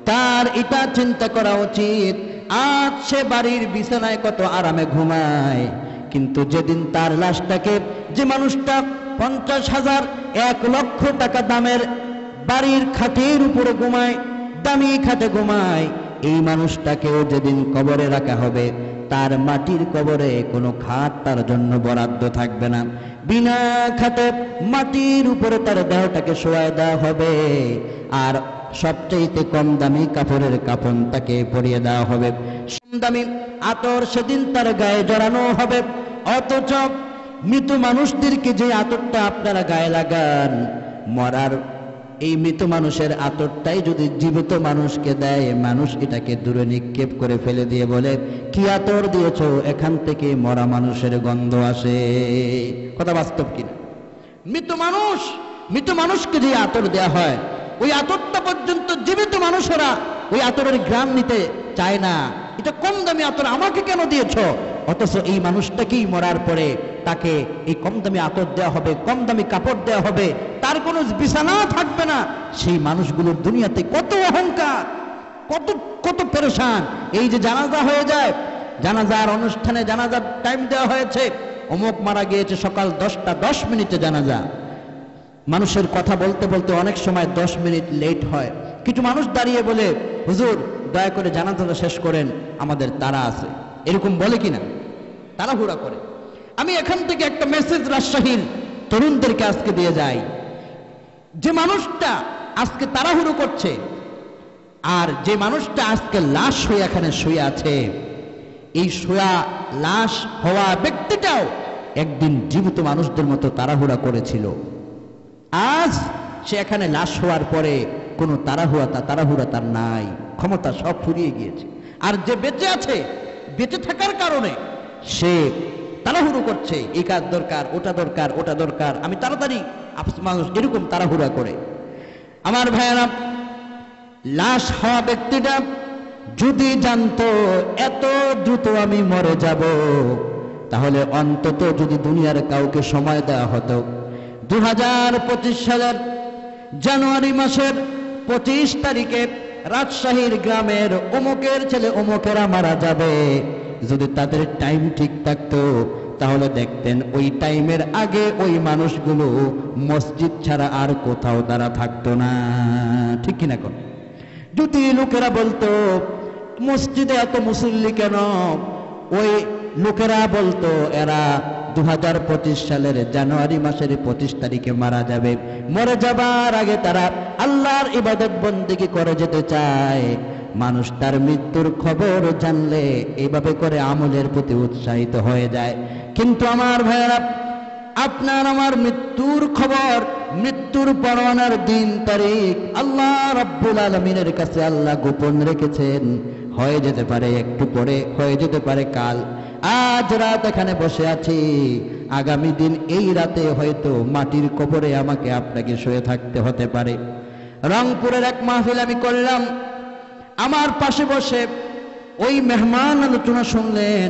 Speaker 2: তার এটা চিন্তা করা উচিত, আজ সে বাড়ির বিছানায় কত আরামে ঘুমায়, কিন্তু যেদিন তার লাশটাকে, যে মানুষটা 50,000 1 লক্ষ টাকা দামের বাড়ির খাটের উপরে ঘুমায়, দামি খাটে ঘুমায়, এই মানুষটাকেও যেদিন কবরে রাখা হবে তার মাটির কবরে কোনো খাট তার জন্য বরাদ্দ থাকবে না, বিনা খাটে মাটির উপরে তার দেহটাকে শোয়ায় দেওয়া হবে, আর সবচেয়ে কম দামি কাপড়ের কাফন তাকে পরিয়ে দেওয়া হবে, কম দামি আতর সেদিন তার গায়ে জড়ানো হবে। অথচ মৃত মানুষদেরকে যে আতরটা আপনারা গায়ে লাগান, মরার এই মৃত মানুষের আতরটাই যদি জীবিত মানুষকে দেয়, মানুষ এটাকে দূরে নিক্ষেপ করে ফেলে দিয়ে বলে, কি আতর দিয়েছ, এখান থেকে মরা মানুষের গন্ধ আসে। কথা বাস্তব কিনা? মৃত মানুষকে যে আতর দেয়া হয়, ওই আতরটা পর্যন্ত জীবিত মানুষেরা ওই আতরের ঘ্রাণ নিতে চায় না। এটা কম দামি আতর, আমাকে কেন দিয়েছ? অথচ এই মানুষটাকেই মরার পরে তাকে এই কম দামি আতর দেওয়া হবে, কম দামি কাপড় দেওয়া হবে, তার কোনো বিছানা থাকবে না। সেই মানুষগুলোর দুনিয়াতে কত অহংকার, কত কত পেরেশান। এই যে জানাজা হয়ে যায়, জানাজার অনুষ্ঠানে জানাজার টাইম দেওয়া হয়েছে, অমুক মারা গিয়েছে সকাল 10টা 10 মিনিটে জানাজা। মানুষের কথা বলতে বলতে অনেক সময় 10 মিনিট লেট হয়। কিছু মানুষ দাঁড়িয়ে বলে, হুজুর দয়া করে জানাজাটা শেষ করেন, আমাদের তাড়া আছে। এরকম বলে কিনা? তাড়াহুড়া করে। আমি এখান থেকে একটা মেসেজ রাজশাহীর তরুণদেরকে আজকে দিয়ে যাই, যে মানুষটা আজকে তাড়াহুড়ো করছে আর যে মানুষটা আজকে লাশ হয়ে এখানে শুয়ে আছে, এই শুয়া লাশ হওয়া ব্যক্তিটাও একদিন জীবিত মানুষদের মতো তাড়াহুড়া করেছিল। আজ সে এখানে লাশ হওয়ার পরে কোনো তাড়াহুড়া তার নাই, ক্ষমতা সব ফুরিয়ে গিয়েছে। আর যে বেঁচে আছে, বেঁচে থাকার কারণে সে তাড়াহুড়ো করছে, এই কাজ দরকার, ওটা দরকার, ওটা দরকার, আমি তাড়াতাড়ি। মানুষ এরকম তাড়াহুড়া করে। আমার ভাইয়েরা, লাশ হওয়া ব্যক্তিটা যদি জানতো এত দ্রুত আমি মরে যাব, তাহলে অন্তত যদি দুনিয়ার কাউকে সময় দেওয়া হতো, 2025 সালের জানুয়ারি মাসের 25 তারিখে রাজশাহীর গ্রামের অমুকের ছেলে অমুকেরা মারা যাবে, যদি তাদের টাইম ঠিক থাকতো, তাহলে দেখতেন ওই টাইমের আগে ওই মানুষগুলো মসজিদ ছাড়া আর কোথাও তারা থাকতো না। ঠিক কিনা? কোন যদি লোকেরা বলতো মসজিদে এত মুসল্লি কেন, ওই লোকেরা বলতো এরা 2025 সালের জানুয়ারি মাসের 25 তারিখে মারা যাবে, মরে যাবার আগে তারা আল্লাহর ইবাদত বন্দেগী করে যেতে চায়। মানুষ তার মৃত্যুর খবর জানলে এইভাবে করে আমলের প্রতি উৎসাহিত হয়ে যায়। কিন্তু আমার ভাইয়েরা, আপনার আমার মৃত্যুর খবর, মৃত্যুর পরোয়ানার দিন তারিখ আল্লাহ রাব্বুল আলামিনের কাছে আল্লাহ গোপন রেখেছেন। হয়ে যেতে পারে একটু পরে, হয়ে যেতে পারে কাল। আজ রাত এখানে বসে আছি, আগামী দিন এই রাতে হয়তো মাটির কবরে আমাকে আপনাকে শুয়ে থাকতে হতে পারে। রংপুরের এক মাহফিল আমি করলাম, আমার পাশে বসে ওই মেহমান আলোচনা শুনলেন।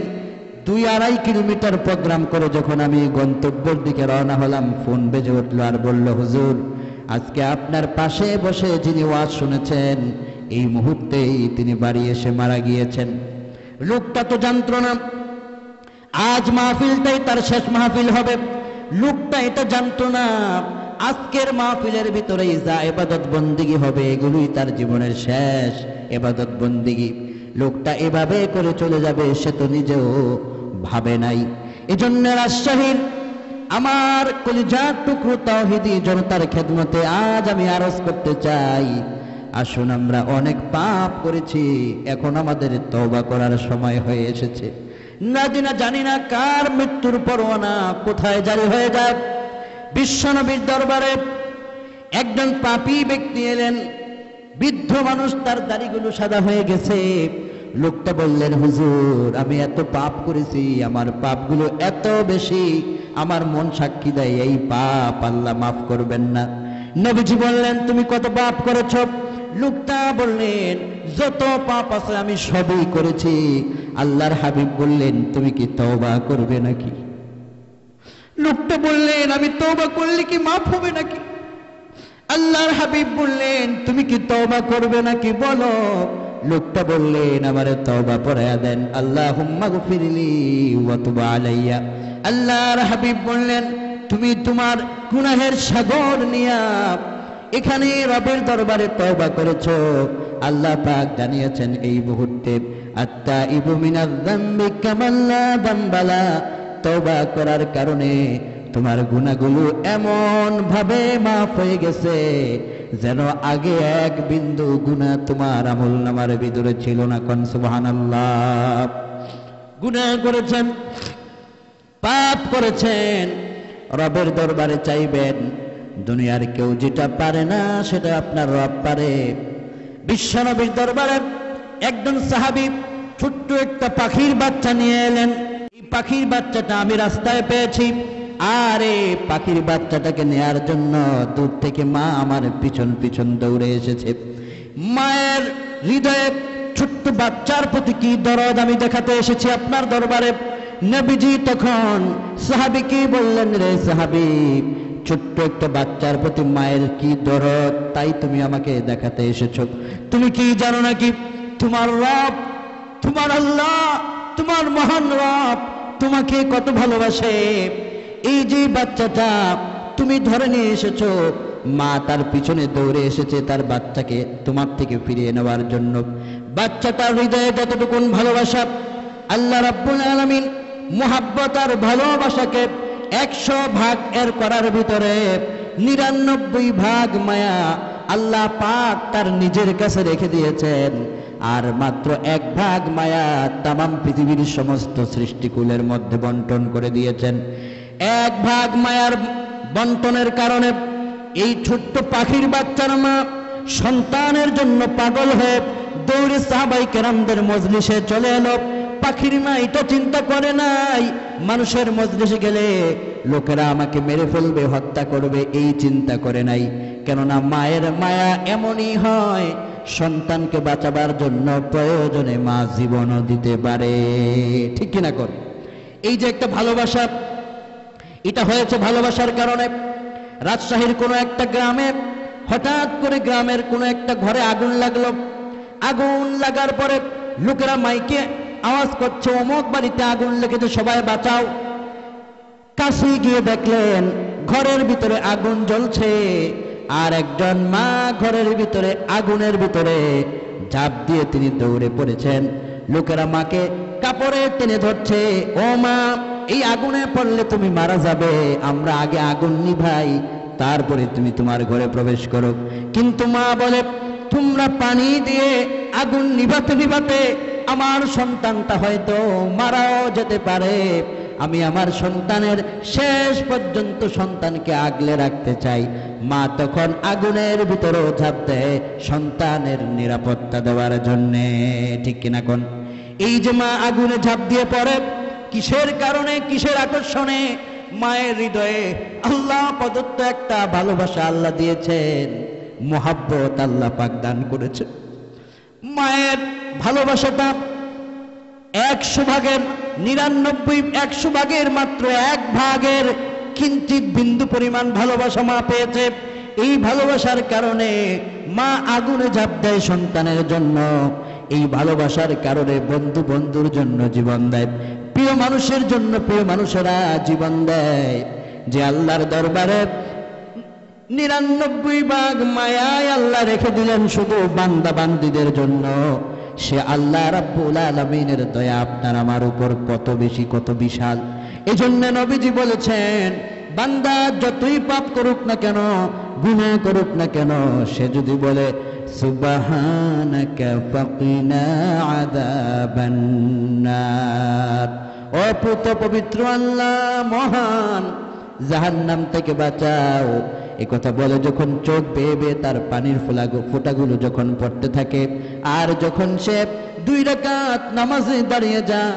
Speaker 2: 2-2.5 কিলোমিটার প্রোগ্রাম করে যখন আমি গন্তব্যের দিকে রওনা হলাম, ফোন বেজে উঠলো আর বলল, হুজুর আজকে আপনার পাশে বসে যিনি ওয়াজ শুনেছেন, এই মুহূর্তেই তিনি বাড়ি এসে মারা গিয়েছেন। লোকটা তো জানত না আজ মাহফিলটাই তার শেষ মাহফিল হবে। লোকটা এটা জানতো না আজকের মাহফিলের ভিতরেই যা ইবাদত বন্দেগী হবে, এগুলোই তার জীবনের শেষ ইবাদত বন্দেগী। লোকটা এভাবে করে চলে যাবে সে তো নিজেও ভাবে নাই। এজন্য রাজশাহীর আমার কলিজার টুকরো তাওহীদি জনতার খেদমতে আজ আমি আরজ করতে চাই, আসুন আমরা অনেক পাপ করেছি, এখন আমাদের তওবা করার সময় হয়ে এসেছে। জানি না কার মৃত্যুর পরোয়ানা কোথায় জারি হয়ে যায়। বিশ্বনবীর দরবারে একজন পাপী ব্যক্তি এলেন, বৃদ্ধ মানুষ, তার দাড়িগুলো সাদা হয়ে গেছে। লোকটা বললেন, হুজুর আমি এত পাপ করেছি, আমার পাপগুলো এত বেশি, আমার মন সাক্ষী দেয় এই পাপ আল্লাহ মাফ করবেন না। নবীজি বললেন, তুমি কত পাপ করেছ? লোকটা বললেন, যত পাপ আছে আমি সবই করেছি। আল্লাহর হাবিব বললেন, তুমি কি তওবা করবে নাকি? লোকটা বললেন, আমি তওবা করলে কি মাফ হবে নাকি? আল্লাহর হাবিব বললেন, তুমি কি তওবা করবে নাকি বলো? লোকটা বললেন, আমারে তওবা পড়ায়া দেন, আল্লাহুম্মা গফিরলি ওয়া তুব আলাইয়া। আল্লাহর হাবিব বললেন, তুমি তোমার গুনাহের সাগর নিয়া এখানে রবের দরবারে তওবা করেছো, আল্লাহ পাক জানিয়েছেন এই মুহূর্তে আত্তাইবু মিনাজ যামবি কামান লা যামবালা, তওবা করার কারণে তোমার গুনাহগুলো এমন ভাবে মাফ হয়ে গেছে যেন আগে এক বিন্দু গুনাহ তোমার আমলনামার ভিতরে ছিল না। কোন সুবহানাল্লাহ। গুনাহ করেছেন, পাপ করেছেন, রবের দরবারে চাইবেন। দুনিয়ার কেউ যেটা পারে না সেটা আপনার রব পারে। বিশ্বনবীর দরবারে একজন সাহাবী ছোট্ট একটা পাখির বাচ্চা নিয়ে এলেন। এই পাখির বাচ্চাটা আমি রাস্তায় পেয়েছি, আর এই পাখির বাচ্চাটাকে নেয়ার জন্য দূর থেকে মা আমার পিছন পিছন দৌড়ে এসেছে। মায়ের হৃদয়ে ছোট্ট বাচ্চার প্রতি কি দরদ আমি দেখাতে এসেছি আপনার দরবারে। নবীজি তখন সাহাবীকে বললেন, রে সাহাবী, ছোট্ট একটা বাচ্চার প্রতি মায়ের কি দরদ তাই তুমি আমাকে দেখাতে এসেছো। তুমি কি জানো নাকি তোমার রব, তোমার আল্লাহ, তোমার মহান রব তোমাকে কত ভালোবাসে। এই যে বাচ্চাটা তুমি ধরে নিয়ে এসেছো, মা তার পিছনে দৌড়ে এসেছে তার বাচ্চাকে তোমার থেকে ফিরিয়ে নেওয়ার জন্য। বাচ্চাটার হৃদয়ে যতটুকুন ভালোবাসা, আল্লাহ রাব্বুল আলামিন মুহাব্বত আর ভালোবাসাকে 100 ভাগ এর করার ভিতরে 99 ভাগ মায়া আল্লাহ পাক তার নিজের কাছে রেখে দিয়েছেন, আর মাত্র 1 ভাগ মায়া তামাম পৃথিবীর সমস্ত সৃষ্টিকুলের মধ্যে বন্টন করে দিয়েছেন। 1 ভাগ মায়ার বন্টনের কারণে এই ছোট্ট পাখির বাচ্চার মা সন্তানের জন্য পাগল হয়ে দৌড়ে সাহাবায়ে কেরামদের মজলিসে চলে এলো। পাখির মা এটা চিন্তা করে নাই মানুষের মজলিসে গেলে লোকেরা আমাকে মেরে ফেলবে, হত্যা করবে, এই চিন্তা করে নাই। কেননা মায়ের মায়া এমনই হয়, সন্তানকে বাঁচাবার জন্য প্রয়োজনে মা জীবনও দিতে পারে। ঠিক কিনা কর? এই যে একটা ভালোবাসা, এটা হয়েছে ভালোবাসার কারণে। রাজশাহীর কোনো একটা গ্রামে হঠাৎ করে গ্রামের কোনো একটা ঘরে আগুন লাগলো। আগুন লাগার পরে লোকেরা মাইকে আওয়াজ করছে, অমুক বাড়িতে আগুন লেগেছে, সবাই বাঁচাও। কাছে গিয়ে দেখলেন ঘরের ভিতরে আগুন জ্বলছে, আর একজন মা ঘরের ভিতরে আগুনের ভিতরে ঝাঁপ দিয়ে তিনি দৌড়ে পড়েছেন। লোকেরা মাকে কাপড়ে টেনে ধরছে, ও মা, এই আগুনে পড়লে তুমি মারা যাবে, আমরা আগে আগুন নিভাই, তারপরে তুমি তোমার ঘরে প্রবেশ করো। কিন্তু মা বলে, তোমরা পানি দিয়ে আগুন নিভাতে নিভাতে আমার সন্তানটা হয়তো মারাও যেতে পারে। আমি আমার সন্তানের শেষ পর্যন্ত সন্তানকে আগলে রাখতে চাই। মা তখন আগুনের ভিতরেও ঝাঁপ দেয় সন্তানের নিরাপত্তা দেওয়ার জন্যে। ঠিক কিনা কোন? এই যে মা আগুনে ঝাঁপ দিয়ে পড়ে, কিসের কারণে, কিসের আকর্ষণে? মায়ের হৃদয়ে আল্লাহ প্রদত্ত একটা ভালোবাসা আল্লাহ দিয়েছেন, মোহাব্বত আল্লাহ পাক দান করেছে। মায়ের ভালোবাসাটা 100 ভাগের 99, 100 ভাগের মাত্র 1 ভাগের কিঞ্চিত বিন্দু পরিমাণ ভালোবাসা মা পেয়েছে। এই ভালোবাসার কারণে মা আগুনে ঝাঁপ দেয় সন্তানের জন্য। এই ভালোবাসার কারণে বন্ধু বন্ধুর জন্য জীবন দেয়, প্রিয় মানুষের জন্য প্রিয় মানুষেরা জীবন দেয়। যে আল্লাহর দরবারে 99 ভাগ মায়ায় আল্লাহ রেখে দিলেন শুধু বান্দা বান্দীদের জন্য, সে আল্লাহ রাব্বুল আলামিনের দয়া আপনার আমার উপর কত বেশি, কত বিশাল। এজন্য নবীজি বলেছেন, বান্দা যতই পাপ করুক না কেন, গুনাহ করুক না কেন, সে যদি বলে সুবহানাকা ফাকিনা আযাবান নার, অপুত পবিত্র আল্লাহ মহান, জাহান্নাম থেকে বাঁচাও, এই কথা বলে যখন চোখ বেয়ে বেয়ে তার পানির ফোঁটাগুলো যখন পড়তে থাকে, আর যখন সে 2 রাকাত নামাজে দাঁড়িয়ে যায়